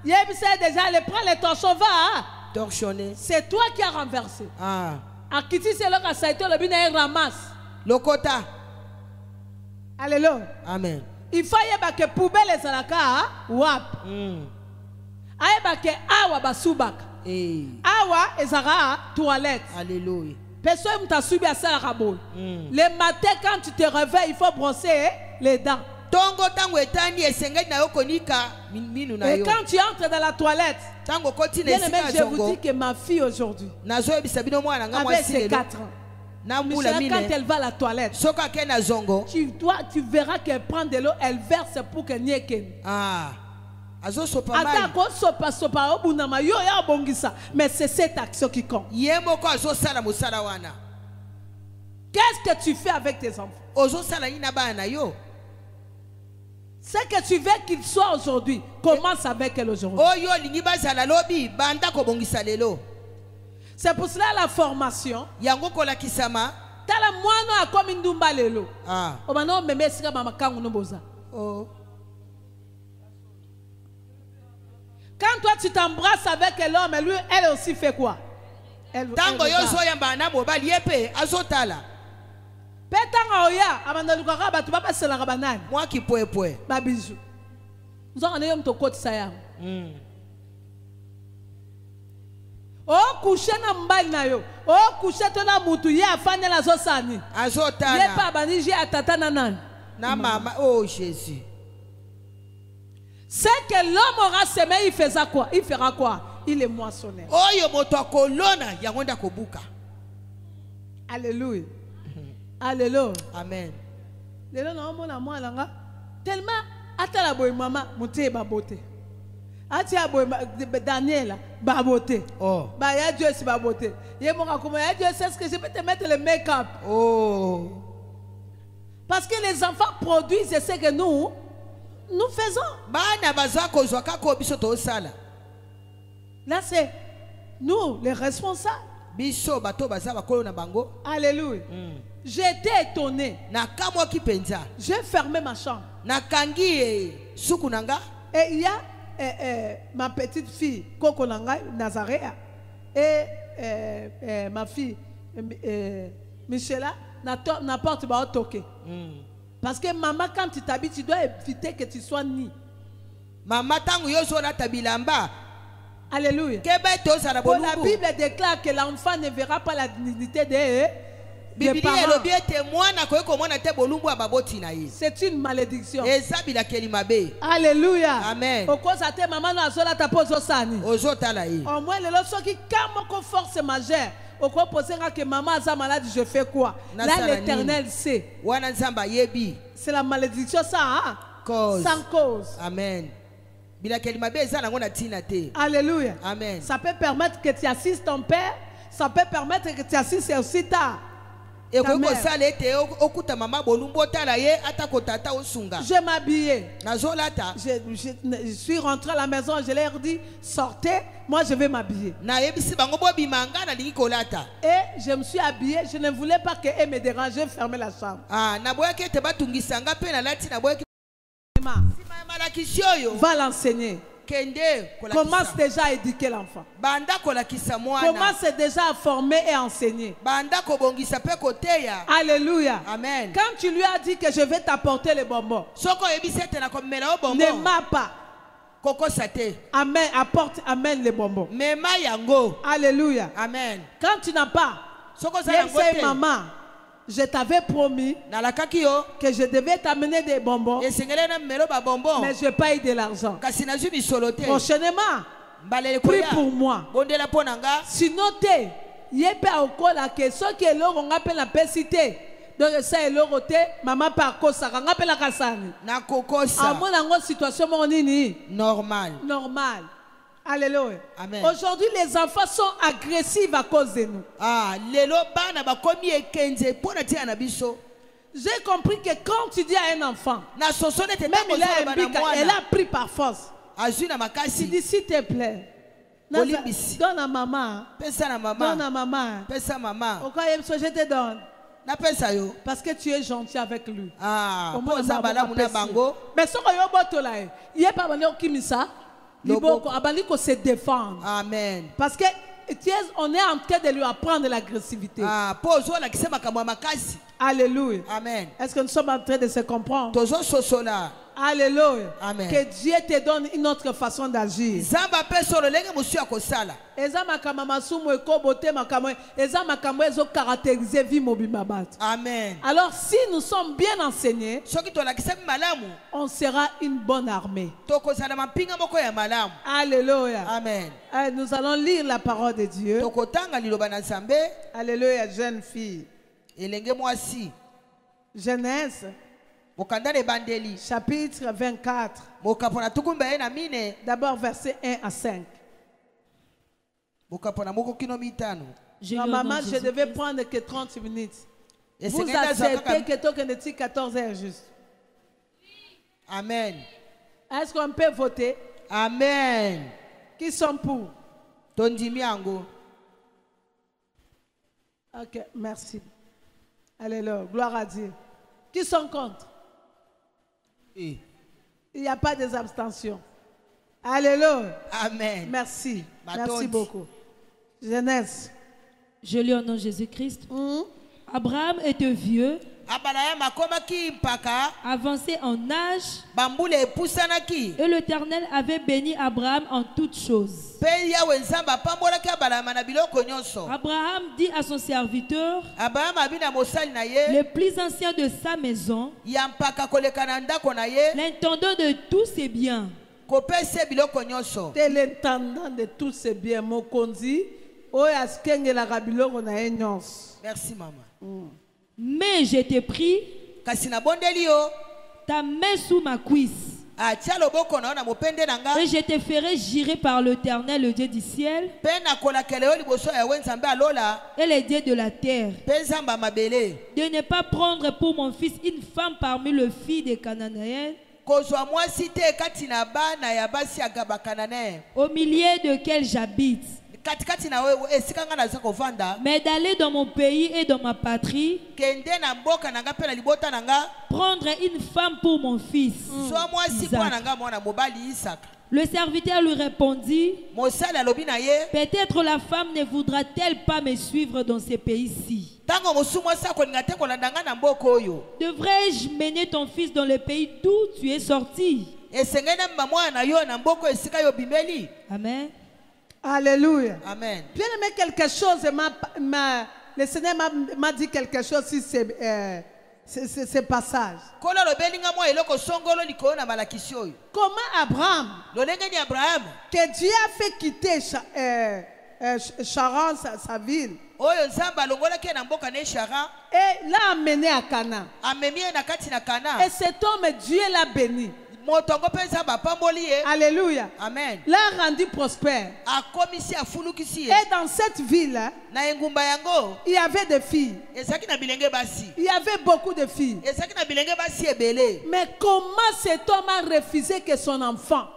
Déjà, le prend le torchon, va. C'est toi qui as renversé. À Kiti, c'est là que ça a été le bien ramasse. Lokota. Alléluia. Amen. Il faut que poubelle les alaka wap. Aïe que awa basubak. Awa ezara toilette. Alléluia. Personne t'a subi à ça rabo. Le matin quand tu te réveilles, il faut brosser les dents. Et quand tu entres dans la toilette, je vous dis que ma fille aujourd'hui, avec ses 4 ans, quand elle va à la toilette, tu verras qu'elle prend de l'eau, elle verse pour que n'y mais c'est cette action qui compte. Qu'est-ce que tu fais avec tes enfants? Ce que tu veux qu'il soit aujourd'hui, commence avec elle aujourd'hui. C'est pour cela la formation. Quand toi tu t'embrasses avec l'homme, lui, elle aussi fait quoi? Elle moi qui pouvais. Nous avons to côté ça. Oh coucher na mbali na yo. Oh coucher to na mutu ye afanya la zosani. Azotala. Ye pa baniji atata na nani. Na mama oh Jésus. C'est que l'homme aura semé, il faisait quoi? Il fera quoi? Il est moissonneur. Oh yo moto kolona yangonda kobuka. Alléluia. Alléluia. Amen. Tellement, atala boy mama, mouté ba beauté. Atia boy Daniela, ba beauté. Oh. Ba ya Dieu si ba beauté. Yé mon comment ya Dieu c'est ce que je peux te mettre le make-up. Oh. Parce que les enfants produisent ce que nous faisons. Là c'est nous les responsables. Alléluia. J'étais étonné. J'ai fermé ma chambre. Et il y a ma petite fille, Koko Nanga, Nazarea, et ma fille, Michela, n'a porte pas toqué. Parce que maman, quand tu t'habilles, tu dois éviter que tu sois ni. Maman, tango yoso na tabilamba. Alléluia. Bon, la Bible déclare que l'enfant ne verra pas la dignité des parents. C'est une malédiction. Alléluia. Amen. Au moins, le lorsque qui comme force majeure, au quoi poser que maman a malade, je fais quoi? Là, l'Éternel sait. C'est la malédiction, ça, hein? Sans cause. Amen. Alléluia. Amen. Ça peut permettre que tu assistes ton père. Ça peut permettre que tu assistes aussi ta mère. Je m'habillais. Je suis rentré à la maison. Je leur dit sortez. Moi je vais m'habiller. Et je me suis habillé. Je ne voulais pas qu'elle me dérange. J'ai fermé la chambre. Va l'enseigner. Commence déjà à éduquer l'enfant. Commence déjà à former et à enseigner. Alléluia. Amen. Quand tu lui as dit que je vais t'apporter les bonbons, ne m'a pas. Amen. Apporte, amène les bonbons. Alléluia. Amen. Quand tu n'as pas, dis maman, je t'avais promis que je devais t'amener des bonbons, mais je n'ai pas eu de l'argent. Prochainement, prie pour moi. Sinon, il y a pas au col à que ceux qui ont appelé la pécité. Donc ça est le côté maman par cause ça on appelle la kasani. Na kokosa. À mon situation normal. Alléluia. Amen. Aujourd'hui les enfants sont agressifs à cause de nous. Lelo bana ba komi ekenze pona tia na biso. J'ai compris que quand tu dis à un enfant, même il a un bic, elle a pris par force. Tu dis s'il te plaît. Donne à maman. Donne à maman. Pesa maman. Pourquoi je te donne? Parce que tu es gentil avec lui. Mais ce il n'y a pas de se défendre. Amen. Parce que on est en train de lui apprendre l'agressivité. Alléluia. Amen. Est-ce que nous sommes en train de se comprendre? Alléluia. Amen. Que Dieu te donne une autre façon d'agir. Amen. Alors si nous sommes bien enseignés, on sera une bonne armée. Alléluia. Amen. Nous allons lire la parole de Dieu. Alléluia, jeune fille. Genèse chapitre 24. D'abord verset 1 à 5. Maman, je devais prendre que 30 minutes. Vous acceptez que toi, 14 heures juste. Amen. Est-ce qu'on peut voter? Amen. Qui sont pour? Tondimiango. Ok, merci. Alléluia, gloire à Dieu. Qui sont contre? Il n'y a pas des abstentions. Alléluia. Amen. Merci. Merci beaucoup. Genèse. Je lis au nom de Jésus-Christ. Abraham était vieux, avancé en âge, et l'Éternel avait béni Abraham en toutes choses. Abraham dit à son serviteur, le plus ancien de sa maison, l'intendant de tous ses biens. T'es l'intendant de tous ses biens, Mokonzi. Merci maman. Mais je t'ai pris ta main sous ma cuisse, et je te ferai jurer par l'Éternel, le Dieu du ciel, et les dieux de la terre, de ne pas prendre pour mon fils une femme parmi les filles des Cananéens, au milieu desquels j'habite, mais d'aller dans mon pays et dans ma patrie, prendre une femme pour mon fils. Isaac. Le serviteur lui répondit, peut-être la femme ne voudra-t-elle pas me suivre dans ces pays-ci? Devrais-je mener ton fils dans le pays d'où tu es sorti? Amen. Alléluia. Amen. Bien aimé, quelque chose, le Seigneur m'a dit quelque chose sur ce passage. Comment Abraham, que Dieu a fait quitter Charan, sa ville, et l'a amené à Canaan. Et cet homme, Dieu l'a béni. Alléluia. Amen. L'a rendu prospère. Et dans cette ville, il y avait des filles. Il y avait beaucoup de filles. Mais comment cet homme a refusé que son enfant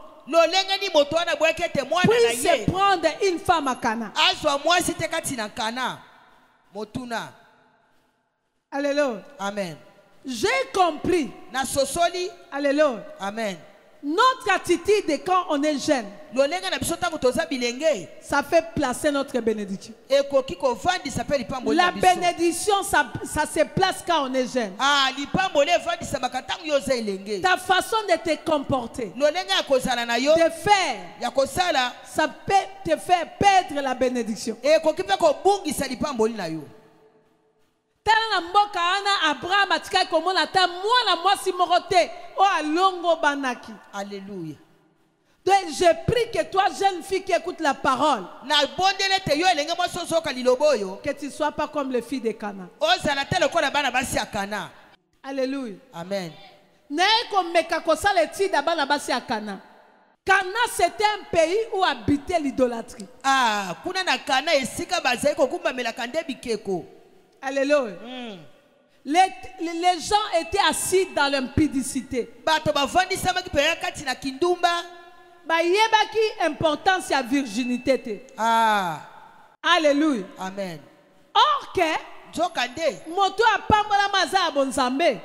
puisse prendre une femme à Cana? Alléluia. Amen. J'ai compris. Na sosoli. Alléluia. Amen. Notre attitude quand on est jeune, ça fait placer notre bénédiction. La bénédiction, ça se place quand on est jeune. Ta façon de te comporter, de faire, ça peut te faire perdre la bénédiction. Alléluia. Donc je prie que toi, jeune fille qui écoute la parole, que tu ne sois pas comme les filles de Cana. Alléluia. Amen. Cana, c'était un pays où habitait l'idolâtrie. Alléluia. Les gens étaient assis dans l'impudicité. Bayebaki importance ya virginité. Alléluia. Amen. Or que moto apambola maza bonzambe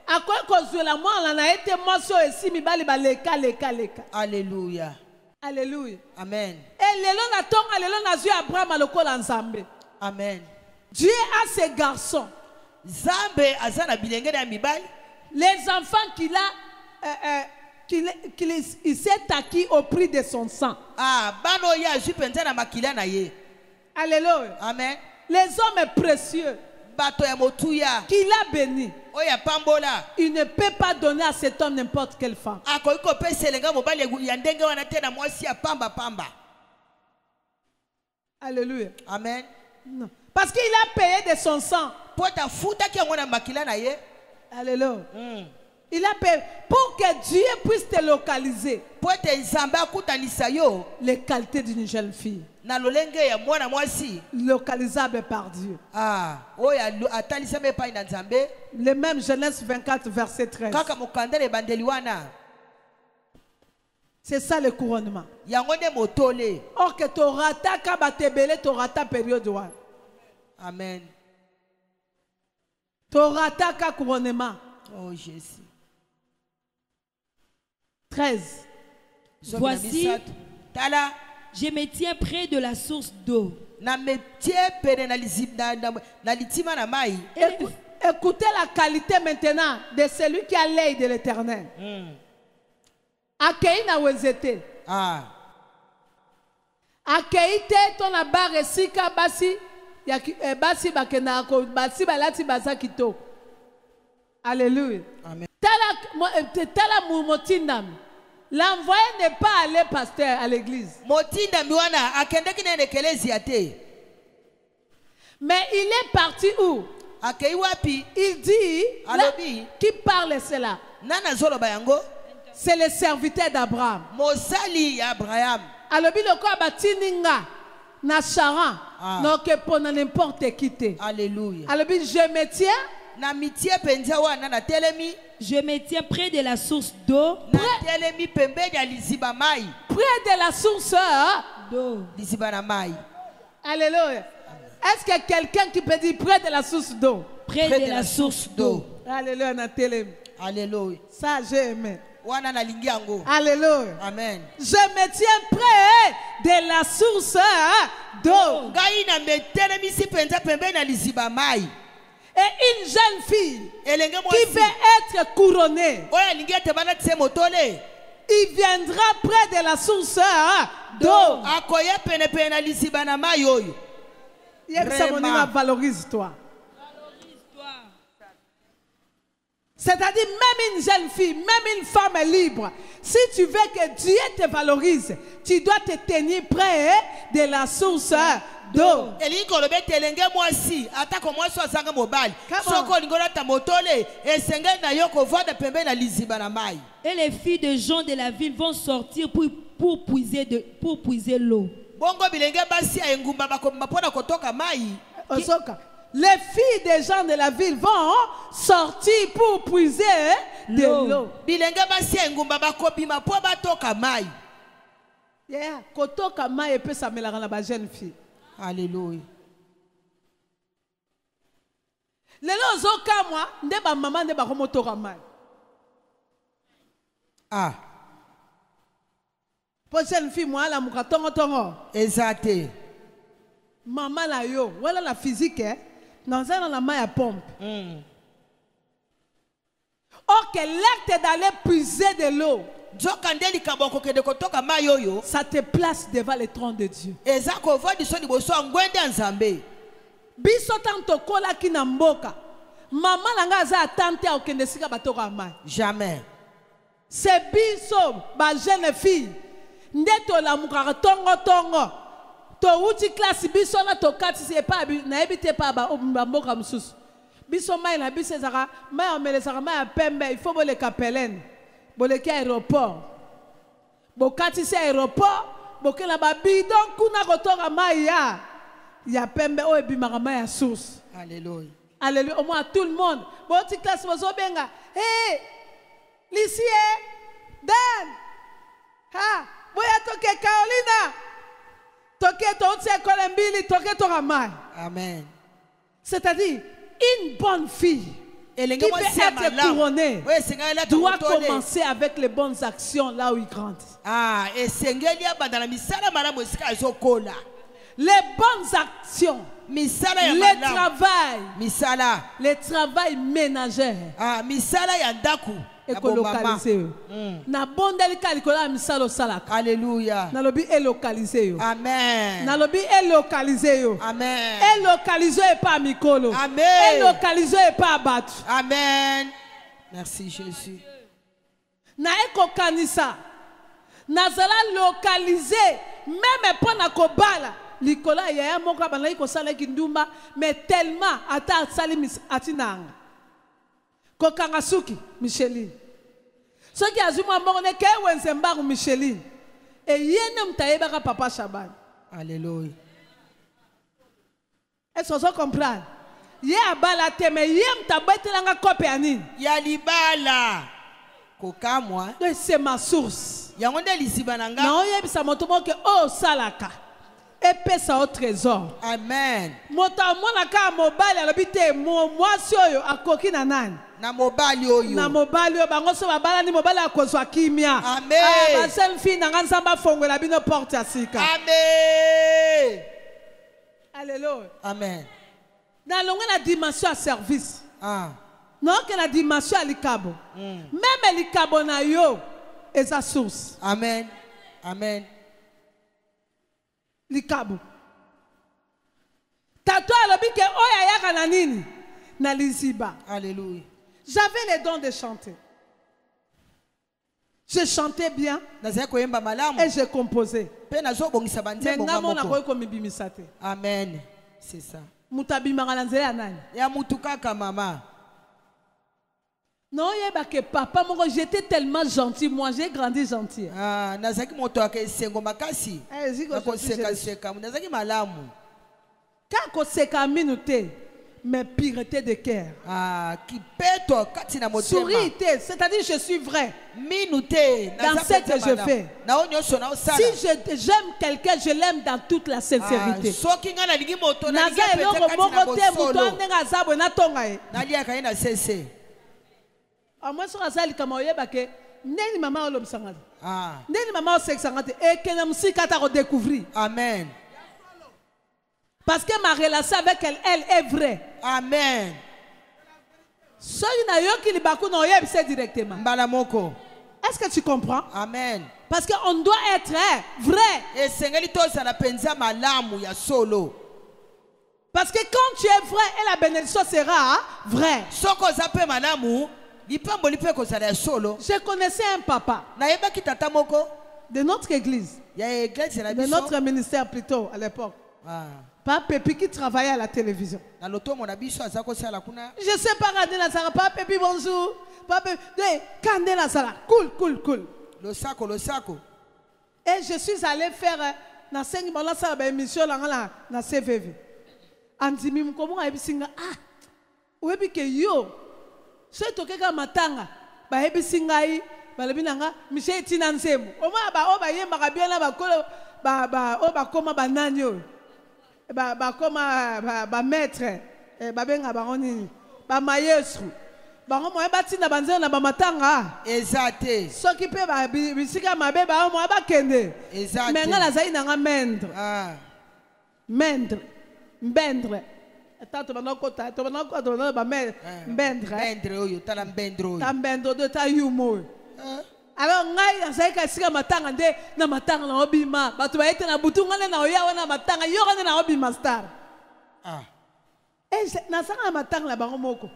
akoy kozwela mwana na ete moso esi mibali baleka leka. Alléluia. Alléluia. Amen. Et lelo na tonga lelo na zwi Abraham alokola nzambe. Amen. Dieu a ses garçons. Zambe azana bilenge na mibali. Les enfants qu'il s'est acquis au prix de son sang. Alléluia. Amen. Les hommes précieux qu'il a béni, il ne peut pas donner à cet homme n'importe quelle femme. Alléluia. Amen. Non. Parce qu'il a payé de son sang. Alléluia. Il a payé pour que Dieu puisse te localiser. Les qualités d'une jeune fille. Localisable par Dieu. Le même Genèse 24, verset 13. C'est ça le couronnement. Or que tu rata kabatebele, tu rata période. Amen. Tu rata ka couronnement. Oh Jésus. 13. Voici, je me tiens près de la source d'eau. Écoutez la qualité maintenant de celui qui a l'œil de l'Éternel. Accueilli na wezete. Accueilli te ton abar esika basi ya basi bakena ko basi balati bazakito. Alléluia. Amen. Tala mutindam. L'envoyé n'est pas allé pasteur à l'église. Mais il est parti où? Il dit là, qui parle cela? C'est le serviteur d'Abraham. Alobi loko abatininga na Charan. Donc pour n'importe qui. Alléluia. Alobi je me tiens. Je me tiens près de la source d'eau. Près de la source d'eau. Alléluia. Est-ce que quelqu'un qui peut dire près de la source d'eau? Près de la source d'eau. Alléluia. Alléluia. Ça j'ai aimé. Alléluia. Amen. Je me tiens près de la source d'eau. Et une jeune fille qui veut être couronnée, il viendra près de la source d'eau. Valorise-toi. C'est-à-dire même une jeune fille, même une femme libre, si tu veux que Dieu te valorise, tu dois te tenir près de la source d'eau. Et les filles de gens de la ville vont sortir pour puiser l'eau. Les filles des gens de la ville vont sortir pour puiser de l'eau. Yeah, kotoka mai peut s'améliorer la jeune fille. Alléluia. Lelo zoka moi ndeba maman ndeba komotoka mai. jeune fille moi la mukatongo tongo. Exact. Maman la yo, voilà la physique hein. Dans la main à pompe. Or que l'acte d'aller puiser de l'eau, ça te place devant le trône de Dieu. Biso tanto kola kina mboka. Maman langa za atante au kende sika batoko amai. Jamais. C'est biso ba jeune fille. Ndeto la mukara tongo tongo. To uti classe biso na to kati se pa na ebite pa ba mboka mususu. Biso mai na biso zaka mai omele zaka mai pembe il faut bo le capelaine. Bo le aéroport. Bo kati se aéroport, bo kela ba bidon kuna kotoka mai ya. Ya pembe o ebimaka mai ya source. Alléluia. Alléluia. Au moins tout le monde. Bon ti classe bozo benga. Hey! Lisie! Dan! Ha! Boya toke Carolina! Toke to utse kolembili, toke to ramai. Amen. C'est-à-dire, une bonne fille qui veut être couronnée doit commencer avec les bonnes actions là où il grandit. Ah, et les bonnes actions, le travail ménager. Ah, misala yandaku. Na bondeli kalikola misalo salaka. Alléluia. Na lobi élocalisé yo. Amen. Na lobi élocalisé yo. Amen. Élocalisé pas mikolo. Amen. Élocalisé pas batu. Amen. Merci Jésus. Na ekokanisa. Na zala localisé même pas na kobala. Likola ya moko bana iko sala kindumba mais tellement ata sali atinanga. Kokangasuki Micheline. Ce qui a dit moi mon ke wensembaru Micheline. Et yene mtaeba ka papa Shaban. Alléluia. Est-ce que vous comprenez? Ye abala teme ye mtabetelanga kope anini. Ya libala. Kokamwa. C'est ma source. Yangonde lisibananga. Na oyebisa moto moke o salaka. Epesa au trésor. Amen. Mota mona ka mobile alobite mo mwasi oyo akoki na nani? Na mobali oyo. Na mobali oyo bango so babala ni mobali akozwa kimia. Amen. Ba seule fille na nzamba fongola bino porte ya sika. Amen. Alléluia. Amen. Na longa na dimension à service. Ah. Non que la dimension à likabo. Même likabo na yo est sa source. Amen. Amen. Likabo. Tato alobi ke oya yaka na nini? Na liziba. Alléluia. J'avais les dons de chanter. Je chantais bien. Et je composais. Amen. C'est ça. Non, papa, j'étais tellement gentil. Moi, j'ai grandi gentil. Ah, mais pureté de cœur. Ah, sourire, c'est-à-dire je suis vrai dans ce que je fais. Si j'aime quelqu'un, je l'aime dans toute la sincérité. Amen. Parce que ma relation avec elle est vraie. Amen. Directement. Est-ce que tu comprends? Amen. Parce qu'on doit être vrai. Parce que quand tu es vrai, et la bénédiction sera vraie. Je connaissais un papa de notre église, de notre ministère plutôt à l'époque. Papa Pépi qui travaillait à la télévision. Je ne sais pas quand Papa Pépi bonjour. Papa cool. Le saco. Et je suis allé faire na 5 mois la émission na CVV. Andimi mkomo abisinga webi ke yo. C'est tokeka matanga ba ebisinga yi ba lebinanga Michel Tinanzemu. Oma ba yemba ka bien na ba kolo ba koma ba nanyo. Ba maître ba benga ba oni ba maestro bango moye batinda banzela na bamatanga ezate soki pe ba bisika mabe ba moye bakende ezate menga nazali nanga mendre mendre mbendre tato banakota to banakota ba mbendre mbendre oyo tala mbendre oyo ta mbendre de ta yumo alors ngai azali ka sika matanga nde na matanga na obima bato baite na butu ngane na oya wana matanga yo ngane na obima star na sanga matanga la bango moko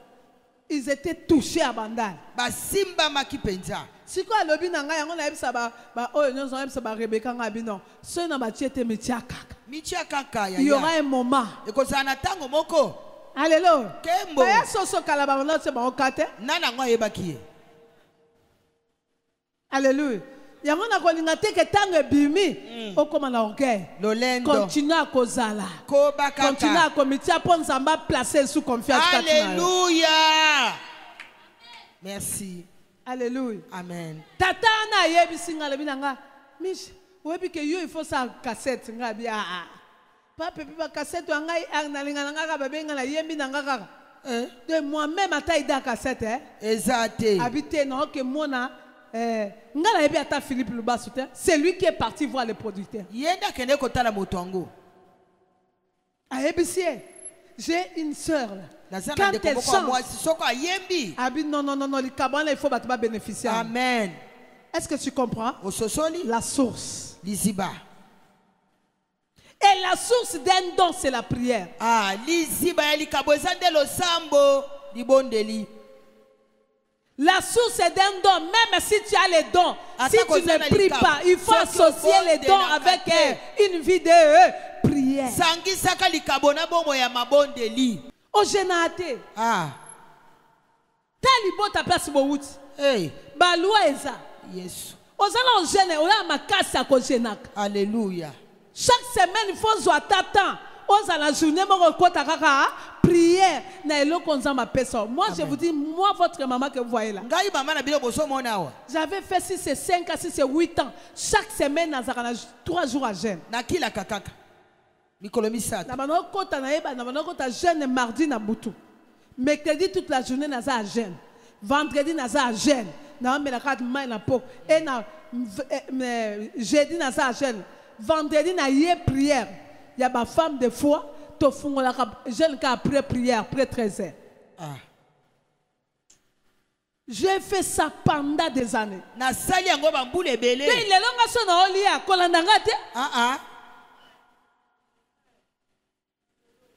ils étaient touchés à bandal basimba makipenza siko alobi na ngai yango na yebisa ba oyo nyonso yebisa ba Rebeka ngabi non so na batiete mitia kaka il y aura un moment ekozala na tango moko alléluia kembo ya soso kala ba na se ba okate nana ngo yebaki alléluia yango na kolinga te ke tango ebimi okoma na orgueil lolendo continue à kozala continue à komitia po nzamba placer sous confiance alléluia merci alléluia amen tata na yebisi nga lebi na nga mish oyebi ke yo il faut ça cassette nga bi pa pepe ba cassette ngai na linga na nga ka babenga na yembi na nga kaka de moi même ata ida cassette exacté habité non que mona ngala yebi ata Philippe Lubasu c'est lui qui est parti voir le producteur yenda kende kotala motongo ayebisi j'ai une sœur là quand elle chante abi non il faut battre bénéficiaire amen est-ce que tu comprends la source liziba et la source d'un don c'est la prière liziba ya likabo ezande losambo libondeli. La source d'un don, même si tu as les dons, si tu ne pries pas, il faut associer les dons avec une vie de prière. Au génate. Talibo ta place bouti. Balua eza. Yes. Ozala gêne, ola makasa ko génak. Alléluia. Chaque semaine il faut zoa tatan. Ozala journée mo kota kaka prière na eloko nzamba pesa. Moi je vous dis, moi votre maman que vous voyez là. J'avais fait 6 et 5 à 6 et 8 ans. Chaque semaine nazakana 3 jours à jeûne. Na kila kakaka. Mikolomi sat. Na bano kota na yeba na bano kota jeûne mardi na butu. Mercredi toute la journée naza à jeûne. Vendredi naza à jeûne. Na mela kat mai na pok. Et na jeudi naza à jeûne. Vendredi na yé prière. Il y a ma femme de foi, jeune qui après prière, après 13 heures. J'ai fait ça pendant des années. Mais il est long à son olia, kolandangate.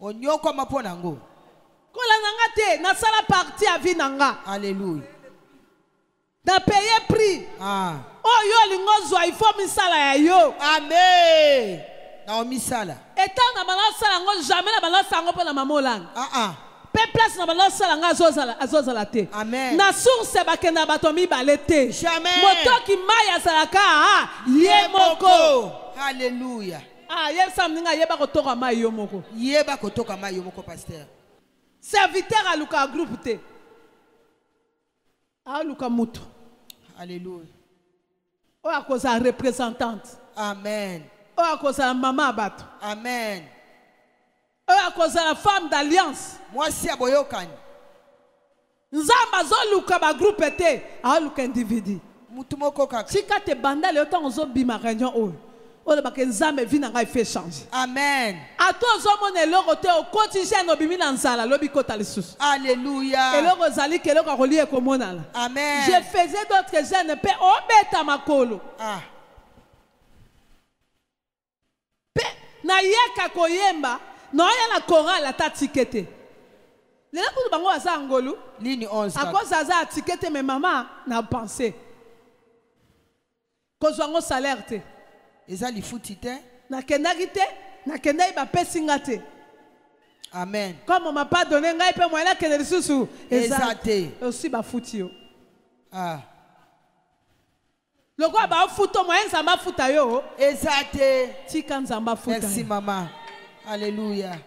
Onyoko maponango. Kolandangate, na sala partie à vinanga. Alléluia. Na payer prix. Oh yo lingozo, il faut misala ya yo. Amen. Naomi Sala. Étant na balance sala ngo jamais na balance ngo pour la mamolang. Pe place na balance sala nga azozala te. Amen. Na source ba kenda batomi balete. Jamais. Moto ki maya salaka yemoko. Alléluia. Yebsam ninga yeba kotoka mai yomoko. Yeba kotoka mai yomoko pasteur. Serviteur à luka groupe te. Luka mutu. Alléluia. O akoza représentante. Amen. Oh, à cause de la maman abato. Amen. Oh, à cause de la femme d'alliance. Moi si aboyokan. Nzamba zo luka ba groupe te, a luka individu. Mutumoko kaka. Si ka te bandale autant zo bima réunion o. O le ba ke nzambe vina ngai fait changer. Amen. A to zo mone loko te o quotidien no bimi na nzala lobi kota lisusu. Alléluia. Et loko zali ke loko ko lié ko mona la. Amen. Je faisais d'autres jeunes pe o beta makolo. Na yeka koyemba na ya la chorale ata tikete lela kutu bango aza ngolu ligne 11 akoza aza tikete mais maman na pensé kozwa ngo salaire te eza lifuti te na kendaki te na kendai ba pesinga te. Amen. Comme on m'a pas donné ngai pe moyen kende lisusu ezate aussi ba futi yo Loko ba futo moyen nzamba futa yo. Ezate. Tika nzamba futa. Merci maman. Alléluia.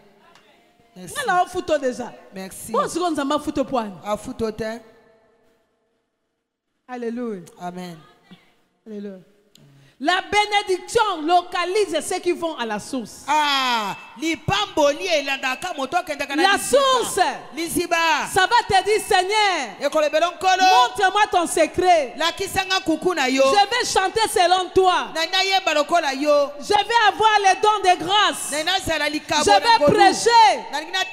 Merci. Ngala o futo déjà. Merci. Bon siko nzamba futo poani. A futo te. Alléluia. Amen. Alléluia. La bénédiction localise ceux qui vont à la source. La source, ça va te dire, Seigneur, montre-moi ton secret. Je vais chanter selon toi. Je vais avoir les dons de grâce. Je vais prêcher.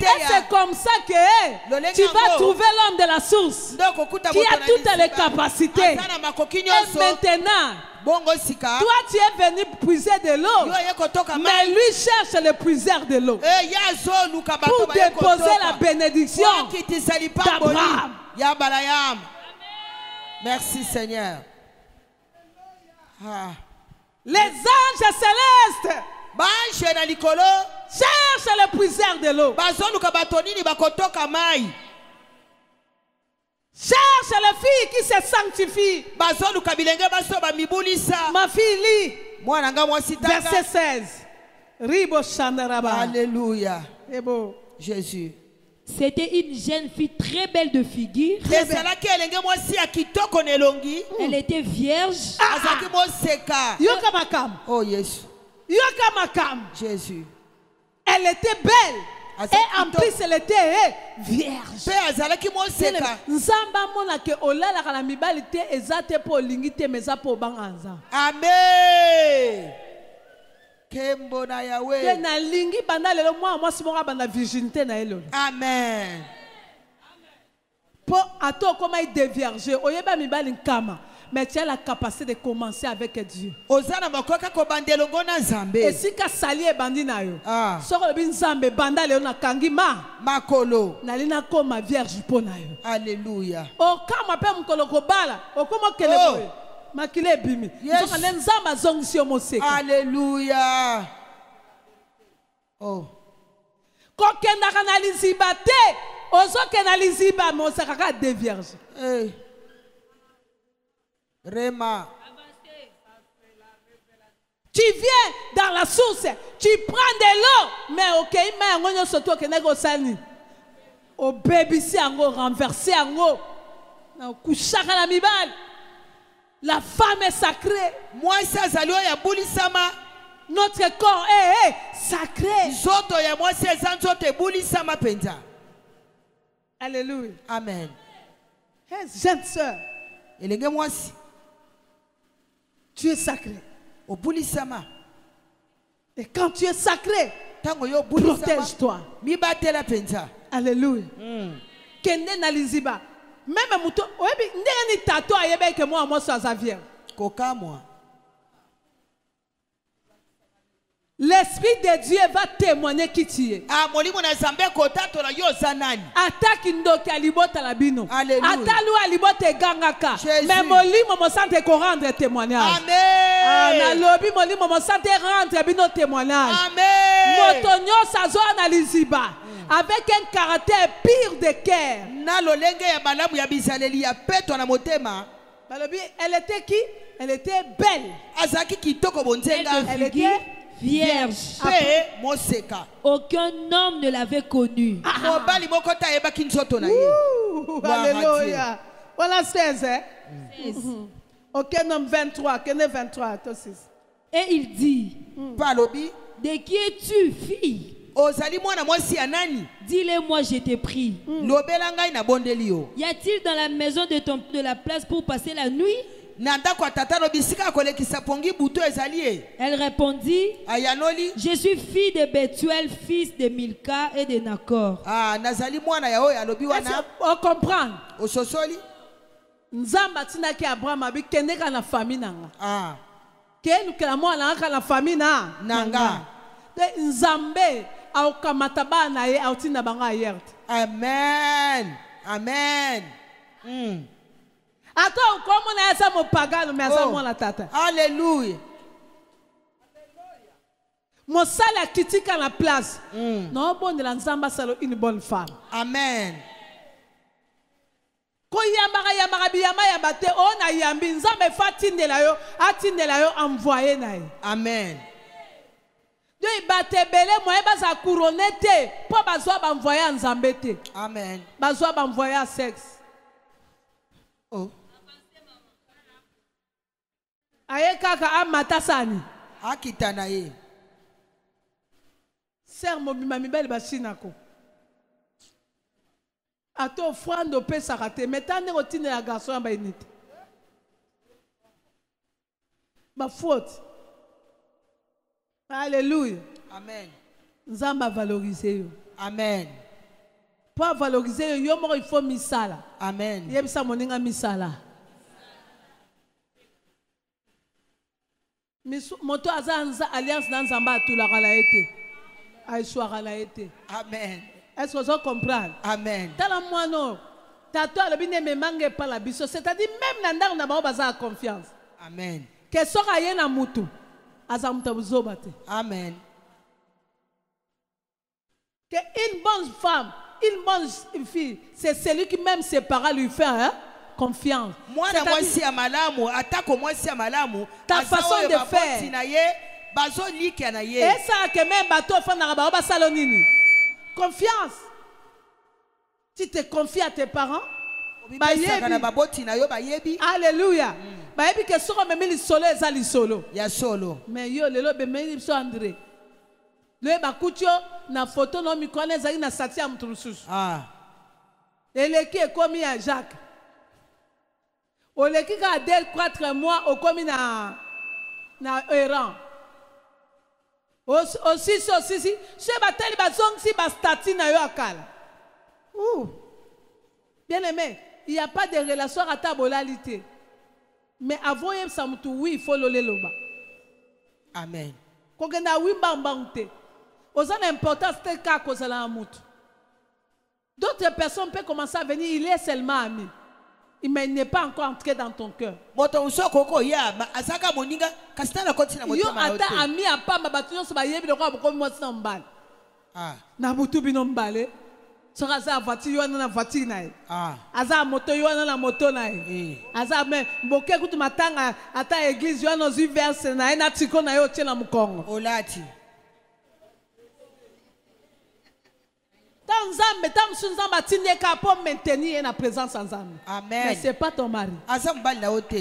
Et c'est comme ça que tu vas trouver l'homme de la source qui a toutes les capacités. Et maintenant, toi tu es venu puiser de l'eau, mais lui cherche le puiseur de l'eau pour déposer la bénédiction d'Abraham. Merci Seigneur. Les anges célestes cherchent le puiseur de l'eau. Cherche les filles qui se sanctifient. Ma fille lit. Verset 16. Alléluia. Jésus. C'était une jeune fille très belle de figure. Elle était vierge. Oh Jésus. Jésus. Elle était belle. Et en plus elle était vierge. Amen. Amen. Pour attendre comment il dévierger, mais tu as la capacité de commencer avec Dieu. Et si tu sali et bandi na yo, soko le bin zambe banda le na kangima makolo na lina koma vierge po na yo. Alléluia. O kama pe mukolo ko bala, o komo kele boy. Makile bimi. Soko le nzamba zongisi yo moseka. Alléluia. Oh. Ko kenda kana liziba te, ozo kena liziba moseka ka de vierge. Hey. Rema. Tu viens dans la source, tu prends de l'eau, mais ok, mais on surtout que nego sani. Au bébé si ango renversé ango, na kushaka la mibal. La femme est sacrée. Moi ça zalio ya bulisama. Notre corps est sacré. Zoto ya moi c'est zanzote bulisama penza. Alléluia. Amen. Hey, jeune sœur. Elenge mwasi. Tu es sacré. Au bulisama. Et quand tu es sacré, protège-toi. Alléluia. Kende na liziba. Même muto, oyebi ndeni tato ayebe ke moi so Xavier. Koka moi. L'Esprit de Dieu va témoigner qui tu es. Attaque ndoki alibota labino. Atalu alibota gangaka. Mais molimo mo sante ko rendre témoignage. Amen. Na lobi molimo mo sante rendre bino témoignage. Amen. Motonyo sazo analiziba avec un caractère pire de cœur. Na lolenge ya balamu ya bizaleli ya peto na motema. Balobi, elle était qui? Elle était belle. Azaki kitoko bonzenga. Elle était vierge. Aucun homme ne l'avait connue. Alléluia. Voilà 16. Hein? 16. Aucun homme 23. Quel est 23? Et il dit, de qui es-tu, fille? Dis-le-moi, je t'ai pris. Y a-t-il dans la maison de la place pour passer la nuit? Elle répondit, je suis fille de Bethuel, fils de Milka et de Nakor. On comprend. Nzamba tina ki Abraham abi kende ka na famille nanga. Kenu kela mwana ka na famille nanga. De Nzambe au kamataba na ye au tina banga yert. Amen. Amen. Attends, comment on a ça mon pagan mais ça moi la tata. Alléluia. Mon sale a critique à la place. Non bon de la Nzamba salo une bonne femme. Amen. Ko yamara biyama yabate on a yambi Nzambe fatindela yo atindela yo envoyer na ye. Amen. De bate belé moi baza couronner te po bazwa ba envoyer Nzambe te. Amen. Bazwa ba envoyer sexe. Oh. Aye kaka amatasani. Akitana ye. Sœur mobima mibali bashinako. Ato offrande pe sarate. Metane rotine ya garçon ba inite. Ba faute. Alléluia. Amen. Nzamba valoriser yo. Amen. Pour valoriser yo mo il faut misala. Amen. Yebisa moninga misala. Moto azanza alliance dans Zamba tout la kala été. Aïswa la été. Amen. Est-ce que vous comprenez? Amen. Tala moi non. Tato le bine me mangue pas la biso, c'est-à-dire même nanda na ba baza confiance. Amen. Que sera yena mutu. Azamuta buzobate. Amen. Que une bonne femme, une bonne fille, c'est celui qui même ses parents lui fait confiance. Moi na moi si amalamu, atako moi si amalamu, ta façon de faire. Bazo liki na ye. Et ça que même bateau fa na ba salonini. Confiance. Tu te confies à tes parents. Alléluia. Bayebi que soko memeli solo ezali solo. Ya solo. Mais yo lelo be memeli so André. Le bakutio na photo no mikone ezali na satia mtulususu. Ah. Eleki ekomi à Jacques. Oleki ka 4 mois okomi na Iran. Aussi, ce bateli bazong si bastati na yo akala. Bien aimé, il n'y a pas de relation à ta bolalité. Mais avant yem samutu oui, il faut le loba. Amen. Quand on a oui bambante. Aux l'importance tel cas cause la mutu. D'autres personnes peuvent commencer à venir, il est seulement ami. Mais il n'est pas encore entré dans ton cœur. Yo ata ami apa mabatuyo so bayebi lokwa boko mwasi na mbala. Ah. Na butu bino mbale. So aza voiture yo na voiture na ye. Ah. Aza moto yo na moto na ye. Aza me mboke kutu matanga ata église yo na zi verse na ye na tiko na yo tie na mukongo. Olati. Nzambe tam sunzamba tindeka pour maintenir la présence en Nzambe. Amen. Mais c'est pas ton mari. Azamba la ote.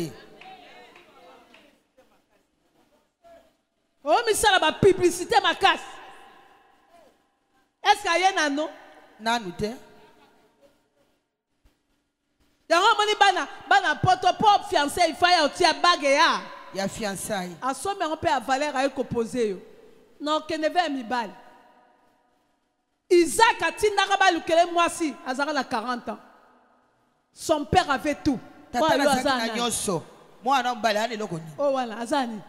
Oh mais ça la publicité ma casse. Est-ce qu'il y a un non? Nanu te. Yango moni bana poto pop fiancé il faut y avoir bague ya. Ya fiançailles. A somme on peut avaler à composer yo. Non que ne veut mi balle. Isaac a dit que moi si Azara a 40 ans. Son père avait tout. Oh voilà, Azani.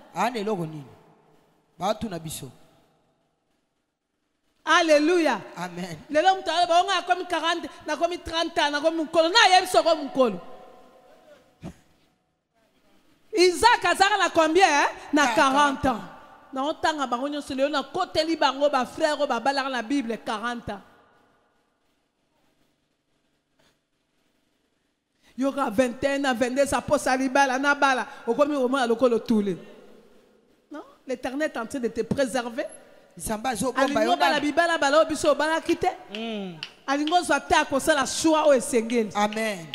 Alléluia. Amen. Les hommes ont comme 40, na comme 30 ans, na comme kolo, na yem so comme kolo. Isaac Azara a combien? Na 40 ans. Na otanga bango nyonso leo na koteli bango ba frère ba balaka la Bible 40 ans. Yoka 21 à 22 ça pose à libala na bala okomi au moins lokolo toulé. Non, l'Éternel est en train de te préserver. Alingo bala bibala bala biso bala kite. Alingo zo ta ko sala choix o esengeli. Amen.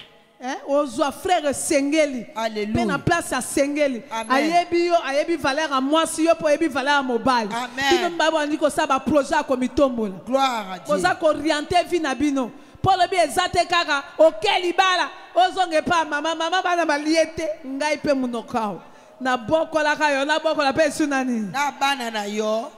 Ozo frère Sengeli. Alléluia. Na place à Sengeli. Ayebi valeur à moi si yo po yebi valeur à mobile. Amen. Bino mbabo ndiko sa ba projet ko mitombola. Gloire à Dieu. Oza ko orienter vie na bino. Paul bi ezate kaka okeli bala ozonge pa mama bana baliete ngai pe munokao. Na bokola kayo na bokola pe sunani. Na bana na yo.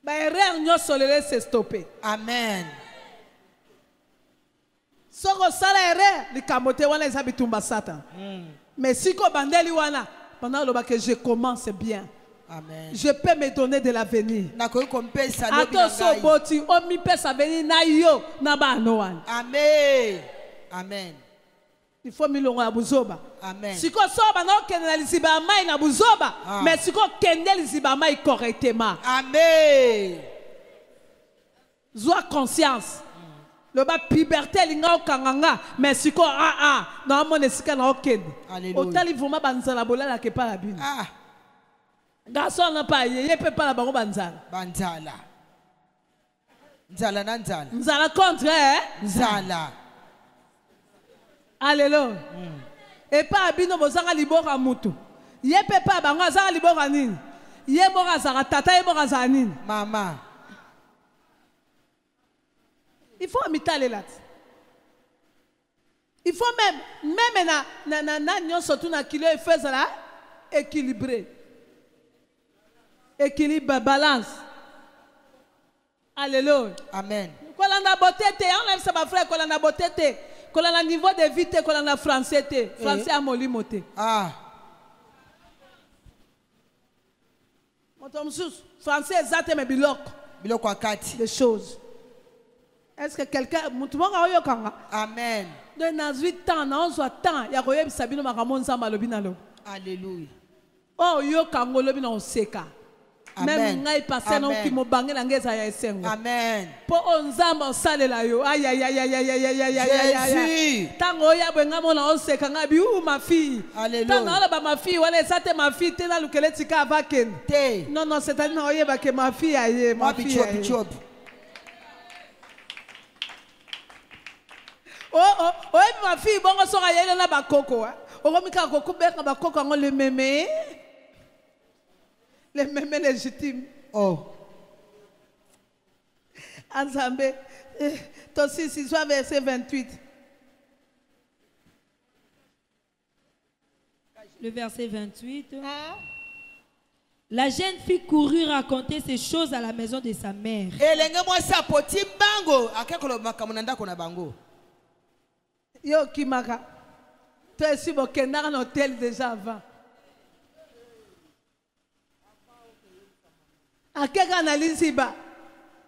Erreur nyonso lelo se stopper. Amen. Soko sala erreur likamote wana eza bitumba satan. Mais si ko bandeli wana pendant le que je commence bien. Amen. Je peux me donner de l'avenir. Amen. Boti omi pesa venir na yo na ba no wana. Amen. Amen. Il faut milongo ya buzoba. Amen. Siko soba na okende na liziba mai na buzoba, mais siko kende liziba mai correctement. Amen. Zoa conscience. Le ba puberté linga okanganga, mais siko na mone sika na okende. Otali vuma banzala bolala ke pa la bino. Garçon na pa yeye pe pa la bango banzala. Banzala. Nzala na nzala. Nzala contre nzala. Alléluia. Et pas abino bozanga libora mutu. Ye pepa bango azanga libora nini. Ye mora zara tata ye mora zanini. Maman. Il faut imiter là. Il faut même surtout na kilo et faire ça équilibré. Équilibre, balance. Alléluia. Amen. Quand on a beauté, on aime ça ma frère, quand on a beauté, quand on a niveau de vie, quand on a français, français à moli moté. Ah. Français exact mais bilok. Bilok à 4. Des choses. Est-ce que quelqu'un, tout le monde a eu kanga? Amen. Dans 8 ans, dans 11 ans, il y a eu Sabino Maramon Zamba Lobinalo. Alléluia. Oh, yo kango lobina oseka. Même ngai passé non qui mo bangé na ngeza ya esengo. Amen. Po onzamba osalela yo. Aïe aïe aïe aïe aïe aïe aïe aïe. Jésus. Tango ya bwenga mona oseka ngabi ou ma fille. Alléluia. Tango ala ba ma fille wala ça ma fille te na lukele tika avaken. Non non, c'est-à-dire oyeba que ma fille aye ma fille. Oh, ma fille, bon, on sera allé là bas coco. On va mettre coco bec bas coco on le mémé légitime. Oh. Ensemble, toi si soit verset 28. Le verset 28. La jeune fille courut raconter ces choses à la maison de sa mère. Yo Kimaka, tu es si bon qu'il y a un hôtel déjà avant. À quelle analyse il va?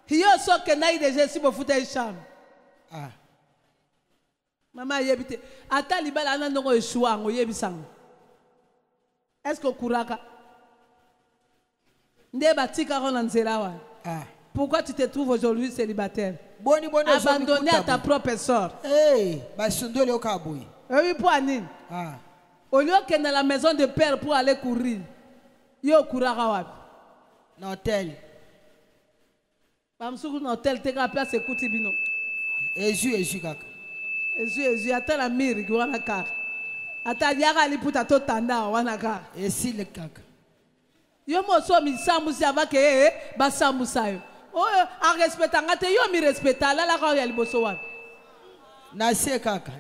Yo so que naï déjà si bon foutre chambre. Ah. Maman yebite. Ata libala na ndongo eshua ngo yebisang. Est-ce que kuraka? Nde batika ko na nzela wa. Ah. Pourquoi tu te trouves aujourd'hui célibataire? Abandonné à ta propre sort. Oui, pour Anine. Au lieu que dans la maison de père pour aller courir, yo courara. N'hôtel. Bamsou n'hôtel te ka place écoute bino. Jésus kaka. Jésus ata la mire ki wana ka. Ata yaka li puta to tanda wana ka. Et si le kaka. Yo mo so mi sambu si avake ba sambu sayo. Oh, en respectant, yo mi respecta la quand il y a le bosso wa. Na se kaka.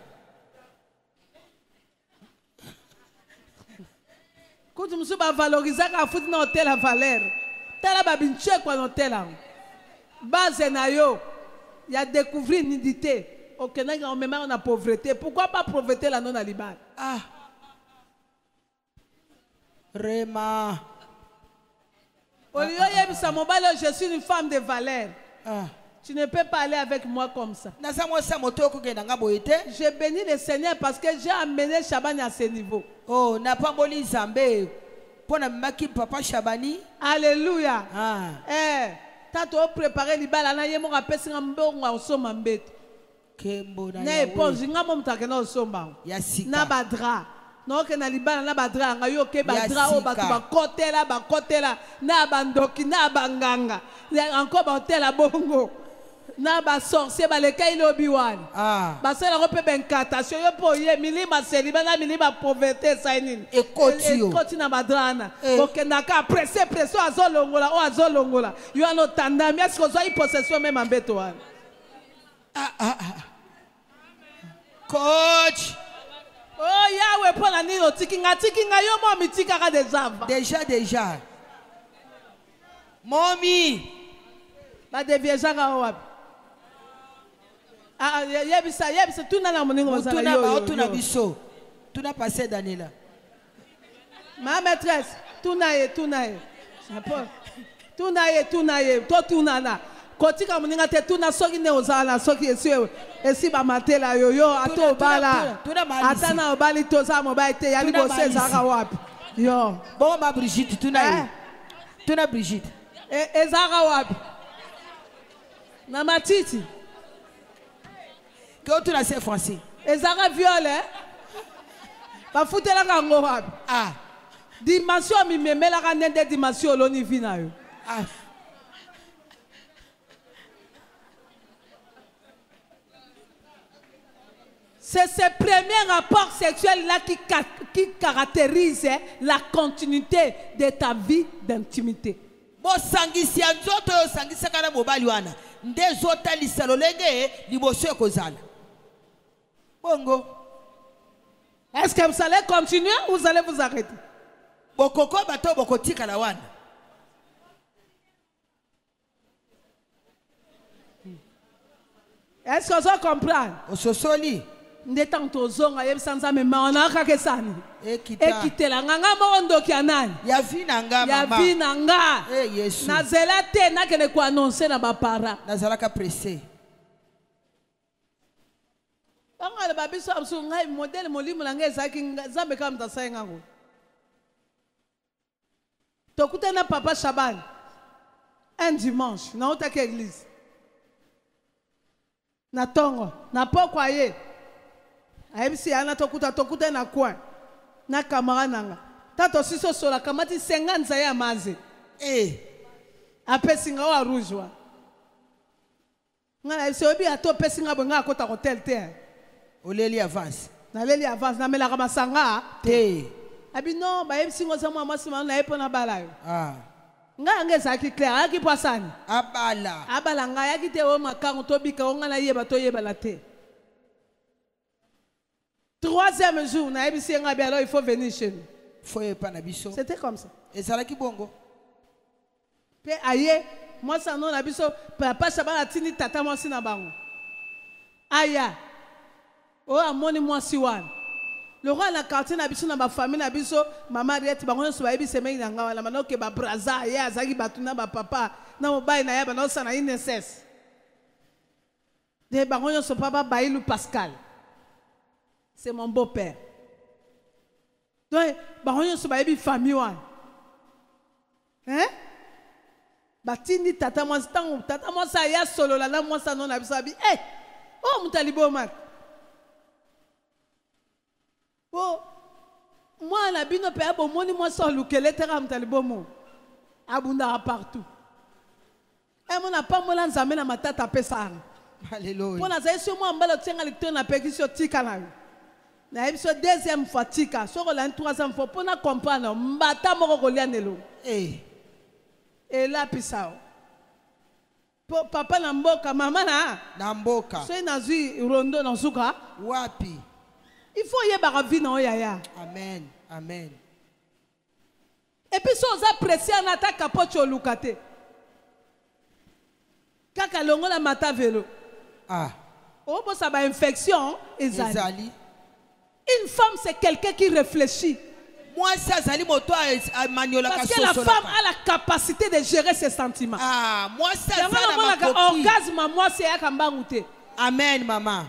Quand tu me suis pas valorisé quand foutu na hôtel la valeur. Tala ba binche kwa hôtel là. Base na yo, il y a découvrir nudité. Au Kenya on même on a pauvreté. Pourquoi pas pauvreté la non à Liban? Ah. Rema. Je suis une femme de valeur. Ah. Tu ne peux pas aller avec moi comme ça. Je bénis le Seigneur parce que j'ai amené Chabani à ce niveau. Oh, n'a pas moli Zambé. Pour maki papa Chabani. Alléluia. Ah. Eh, t'as tout préparé les balles. Na yemo rappelle si ngambo ngosoma mbeto. Kembo na. Na éponge ngamo mtake na osoma. Na badra. Non que na libana na badra ngayo ke badra o batu bakotela na bandoki na banganga encore ba hotel a bongo na ba sorcier ba le kai lobiwan ba sala ko pe benkatation yo po ye milima seliba na milima pauvreté sainin e koti na badrana ok na ka presse azolongola yo ano tandami est-ce que zo y possession même en beto coach. Oh Yahweh pour la nuit, tikinga yo mo mi tikaka déjà. Mommy. Ba devie janga wap. Ah yebisa tout na moningo masala yo. Tout na biso. Tout na passé d'année là. Ma maîtresse, tout na ye. Tout na ye, to tout na na. Kotika moninga te tout na soki ne ozala soki esi ba matela yo ato bala. Atana obali to za mobile te yali bo sezaka wapi. Yo. Bon ma Brigitte tout na ye. Tout na Brigitte. Ezaka wapi. Na matiti. Que tout na c'est français. Ezaka viole. Ba futela ka ngo wapi. Ah. Dimension mi memela ka nende dimension loni vina yo. Ah. Ce C'est ce premier rapport sexuel là qui caractérise la continuité de ta vie d'intimité. Est-ce que vous allez continuer ou vous allez vous arrêter? Est-ce que vous comprenez? Ndetantozonga yebisanza mema onaka kesani ekitela nganga mondo kianani ya vinanga Yesu nazela te nakene ko annoncer na bapara nazalaka pressé bangala babiso absunga modèle molimo langa ezaki zambe kama mtasayenga ngo tokuta na papa Shaban un dimanche na otaka église na tongo na pokwa ye ayebisi yana tokuta na coin na kamara nanga tato siso sola kamati 50 ya maze apesinga wa rouge wa ngala ayebisi obi ato pesinga bonga akota hotel te oleli avance na melaka masanga te abi non bayebisi ngoza mwa masima na epona balayo nga ngeza ki clair aki pasani abala nga yaki te o makango to bika o ngala yeba to yeba la te. Troisième jour, il faut venir chez nous. C'était comme ça. Et ça qui bongo. Puis aïe, moi ça non la biso, papa Shaban atini tata moi si na bango. Aya. Oh amoni moi si wan. Le roi la quartier na biso na ba famille na biso, maman rieti bango so ba ebi semaine na ngawa la manoke ba braza ya azaki batuna ba papa na mobai na ya ba no sana ineses. De bango so papa Bailou Pascal. C'est mon beau-père. Donc, baronyo so ba ebi famille wan. Hein? Batini tata moi sa ya solo la moi sa non na biso abi. Eh! Oh mutalibo mat. Oh, moi la bino pe abo moni moi so lukele tera mutalibo mo. Abunda partout. Eh mon na pas mo la nzambe na matata pesa. Alléluia. Pour na za sur moi mbala tsenga lecteur na pekisio tika na. Na ebiso deuxième fois tika, soko la troisième fois pour na comprendre mbata moko kolianelo. Et là pisao. Papa na mboka, mama na mboka. So na zui rondo na suka wapi. Il faut yeba vie na yaya. Amen. Amen. Et puis so za pressé na ta capote lukate. Kaka longo la mata velo. Oh bon ça ba infection ezali. Une femme, c'est quelqu'un qui réfléchit. Parce que la femme a la capacité de gérer ses sentiments. Moi, c'est orgasme, moi, c'est un. Amen, maman.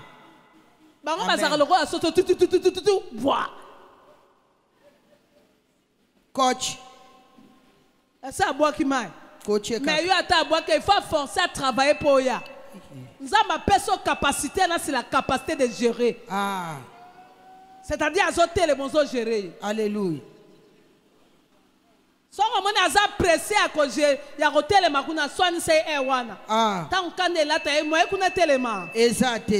Coach. C'est à boire qui m'a. Mais il faut forcer à travailler pour ya. Nous avons ma capacité, c'est la capacité de gérer. C'est-à-dire azoter les bons gérer. Alléluia. Si on a pressé à cause il y a hôtel et makuna soin c'est ewana. Tant qu'on est là t'as moi qu'on tellement. Exact.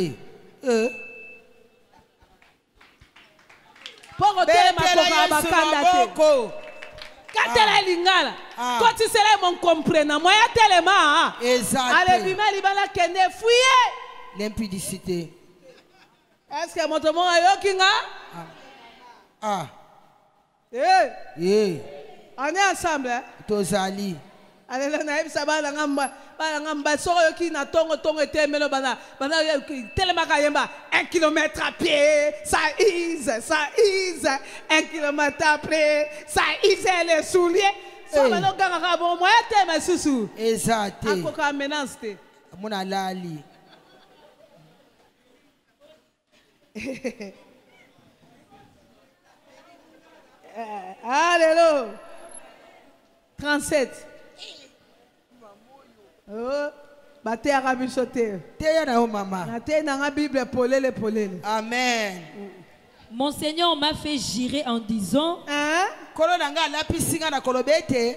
Pour hôtel makuna bakanda. Quand elle est lingala. Toi tu serais mon comprenant. Moi tellement. Exact. Allez bima libala kende fouiller. L'impudicité. Est-ce que mon tomo a yokinga? On est ensemble, hein? Tozali. Allez, là, naïf, ça va, la ngamba, soro yoki na tongo ete melo bana tellement kayemba 1 kilomètre à pied, ça ise 1 kilomètre après, ça ise les souliers. Ça va donc ganga bon moi te ma susu. Exact. Akoka menace te. Mona lali. Alléluia. 37. Oh, bate arabi sauté. Te na o mama. Na te na Bible polele. Amen. Mon Seigneur m'a fait jurer en disant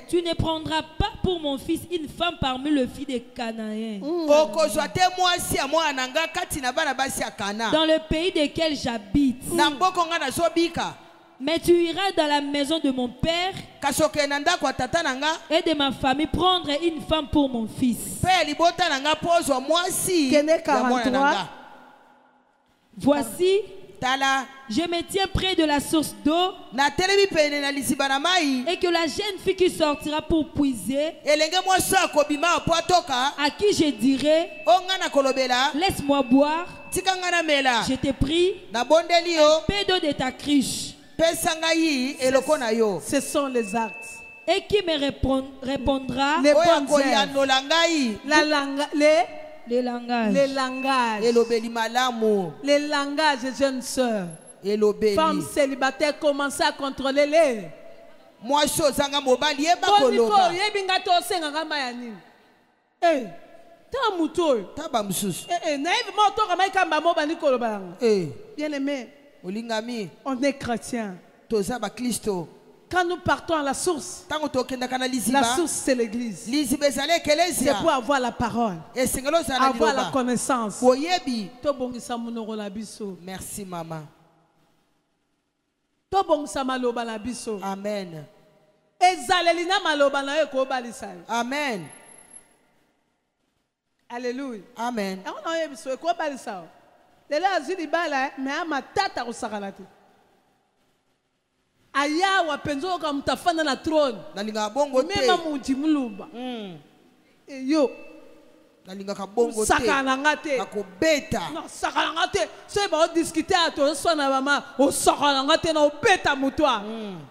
Tu ne prendras pas pour mon fils une femme parmi le fils des Cananéens, dans le pays desquels j'habite. Mais tu iras dans la maison de mon père et de ma famille prendre une femme pour mon fils. Voici, je me tiens près de la source d'eau, et que la jeune fille qui sortira pour puiser, à qui je dirai, laisse-moi boire, je te prie, un peu d'eau de ta cruche. Ce sont les actes. Et qui me répondra, les bonnes œuvres. Les langages. Les langages, jeunes sœurs. Femmes célibataires, commencez à contrôler les. Bien aimé, on est chrétien. Quand nous partons à la source, la source c'est l'église. C'est pour avoir la parole, avoir la connaissance. Merci maman. Amen. Amen. Alléluia. Amen. Aya wapenzo kama mtafana na throne. Nalinga bongo te. Mema mujimuluba. Yo. Nalinga kabongo te. Sakana ngate. Akobeta. Non, sakana ngate. C'est ba discuter à toi so na mama. O sakana ngate na obeta mutwa.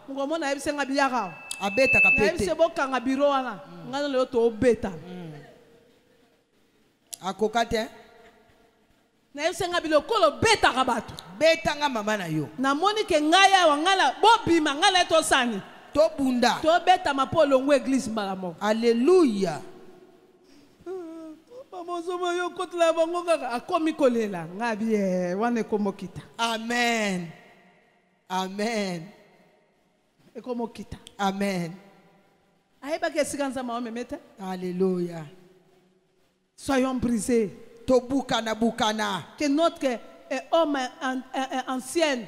Ngomona yebisenga biyaka. Abeta kapete. Yebise bokanga biro wana. Ngana le to obeta. Akokate. Na yebisenga bilokolo beta kabatu. Beta nga mama na yo. Na moni ke ngaya wangala bobima ngala to sani. To bunda. To beta mapolo ngwe église malamo. Alléluia. Mamozo yo kotla bango kaka akomi kolela ngabi wane komokita. Amen. Amen. Ekomokita. Amen. Ayeba ke sikanza ma memete. Alléluia. Soyons brisés. To bukana bukana. Que notre homme ancien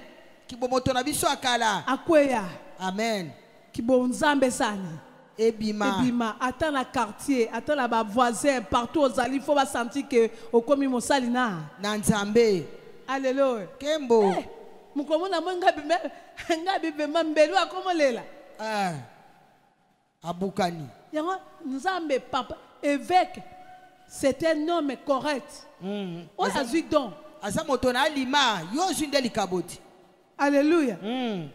qui bomotona biso akala. Akweya. Amen. Qui bon nzambe sani. Ebima. Ebima. Attends la quartier, attends la voisin, partout aux alliés, il faut pas sentir que au komi mosalina. Nanzambe. Alléluia. Kembo. Mukomona mwenga bime mbelu akomolela. Abukani. Yango nzambe papa évêque. C'est un homme correct. On a vu donc. Alléluia.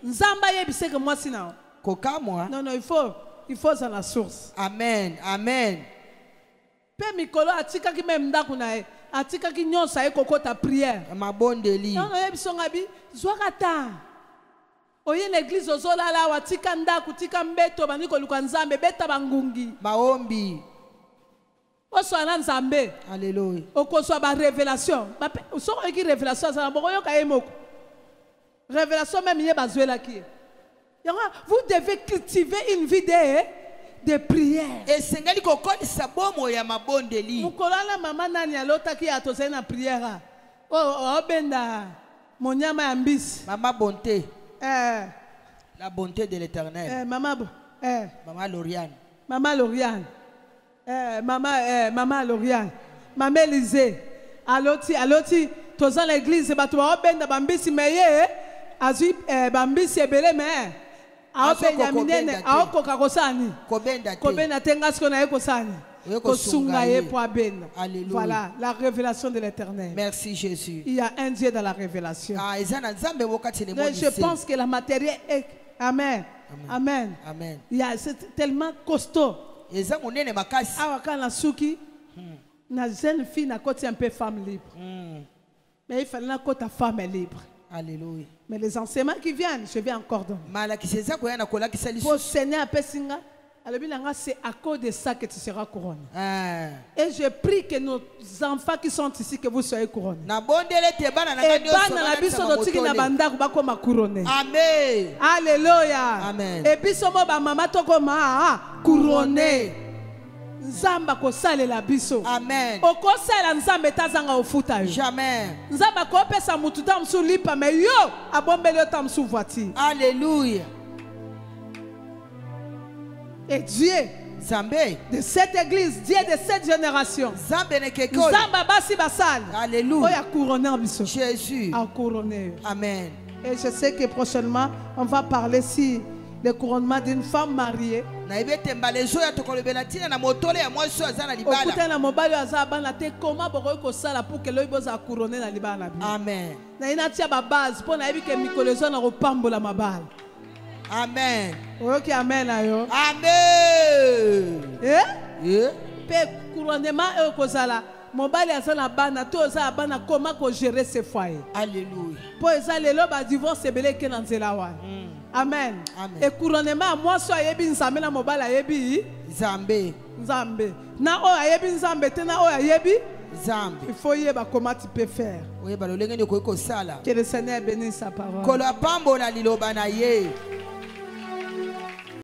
Nzamba yebise que moi sinon. Koka moi. Non non, il faut dans la source. Amen. Amen. Pe mikolo atika ki même ndaku na e. Atika ki nyonsa e kokota prière. Ma bonne deli. Non non, yebiso ngabi zwakata. Oye l'église ozola la watika ndaku tika mbeto baniko luka nzambe beta bangungi. Maombi. Osoana nzambe. Alléluia. Okoso ba révélation. Ba so ki révélation ça boko yo kayemoko. Révélation même yé bazwela ki. Vous devez cultiver une vie de prière. Et sengeli kokoni sabomo ya mabondeli. Mukolala mama nani alota ki atosena na prière. Obenda monyama ya mbisi. Mama bonté. La bonté de l'Éternel. Maman Lauriane. Maman Lauriane. Maman Lauriane. Maman Élisée. Alloti, toza l'église, batwa obenda bambisi meye, azu bambisi ebele me. Aopenya minene, aokoka kosani. Kobenda tenga sko na ekosani. Kosunga ye po abenda. Voilà, la révélation de l'Éternel. Merci Jésus. Il y a un Dieu dans la révélation. Je pense que la matière est Amen. Amen. Amen. C'est tellement costaud. Awaka na suki na jeune fille na côté un peu femme libre. Mais il fallait na côté femme libre. Alléluia. Mais les enseignements qui viennent, je vais encore donner. Pour Seigneur Pessinga, C'est à cause de ça que tu seras couronné. Et je prie que nos enfants qui sont ici, que vous soyez couronnés. Amen. Alléluia. Amen. Et puis, somo ba maman toko ma couronné. Nzamba ko salela biso. Amen. Oko sala nzambe tazanga ofuta yo. Jamais. Nzamba ko pesa mutu tam su lipa me yo abombele tam su voiture. Alléluia. Et Dieu de cette église, Dieu de cette génération, Nzamba basi basal. Alléluia. Oya couronné biso. Jésus. A couronné. Amen. Et je sais que prochainement on va parler si le couronnement d'une femme mariée. Amen. Amen. Ok, amen. Amen. Couronnement mobali azana bana to za bana comment ko gérer ses foyers. Alléluia. Po ezalelo ba divorce belé ke na nzela wa. Amen. Et couronnement moi so ayebi nzambe na mobali ayebi nzambe. Nzambe. Na o ayebi nzambe te na o ayebi nzambe. Il faut yeba comment tu peux faire. Oui, ba lolenge ne ko sala. Que le Seigneur bénisse sa parole. Ko la pambola liloba na ye.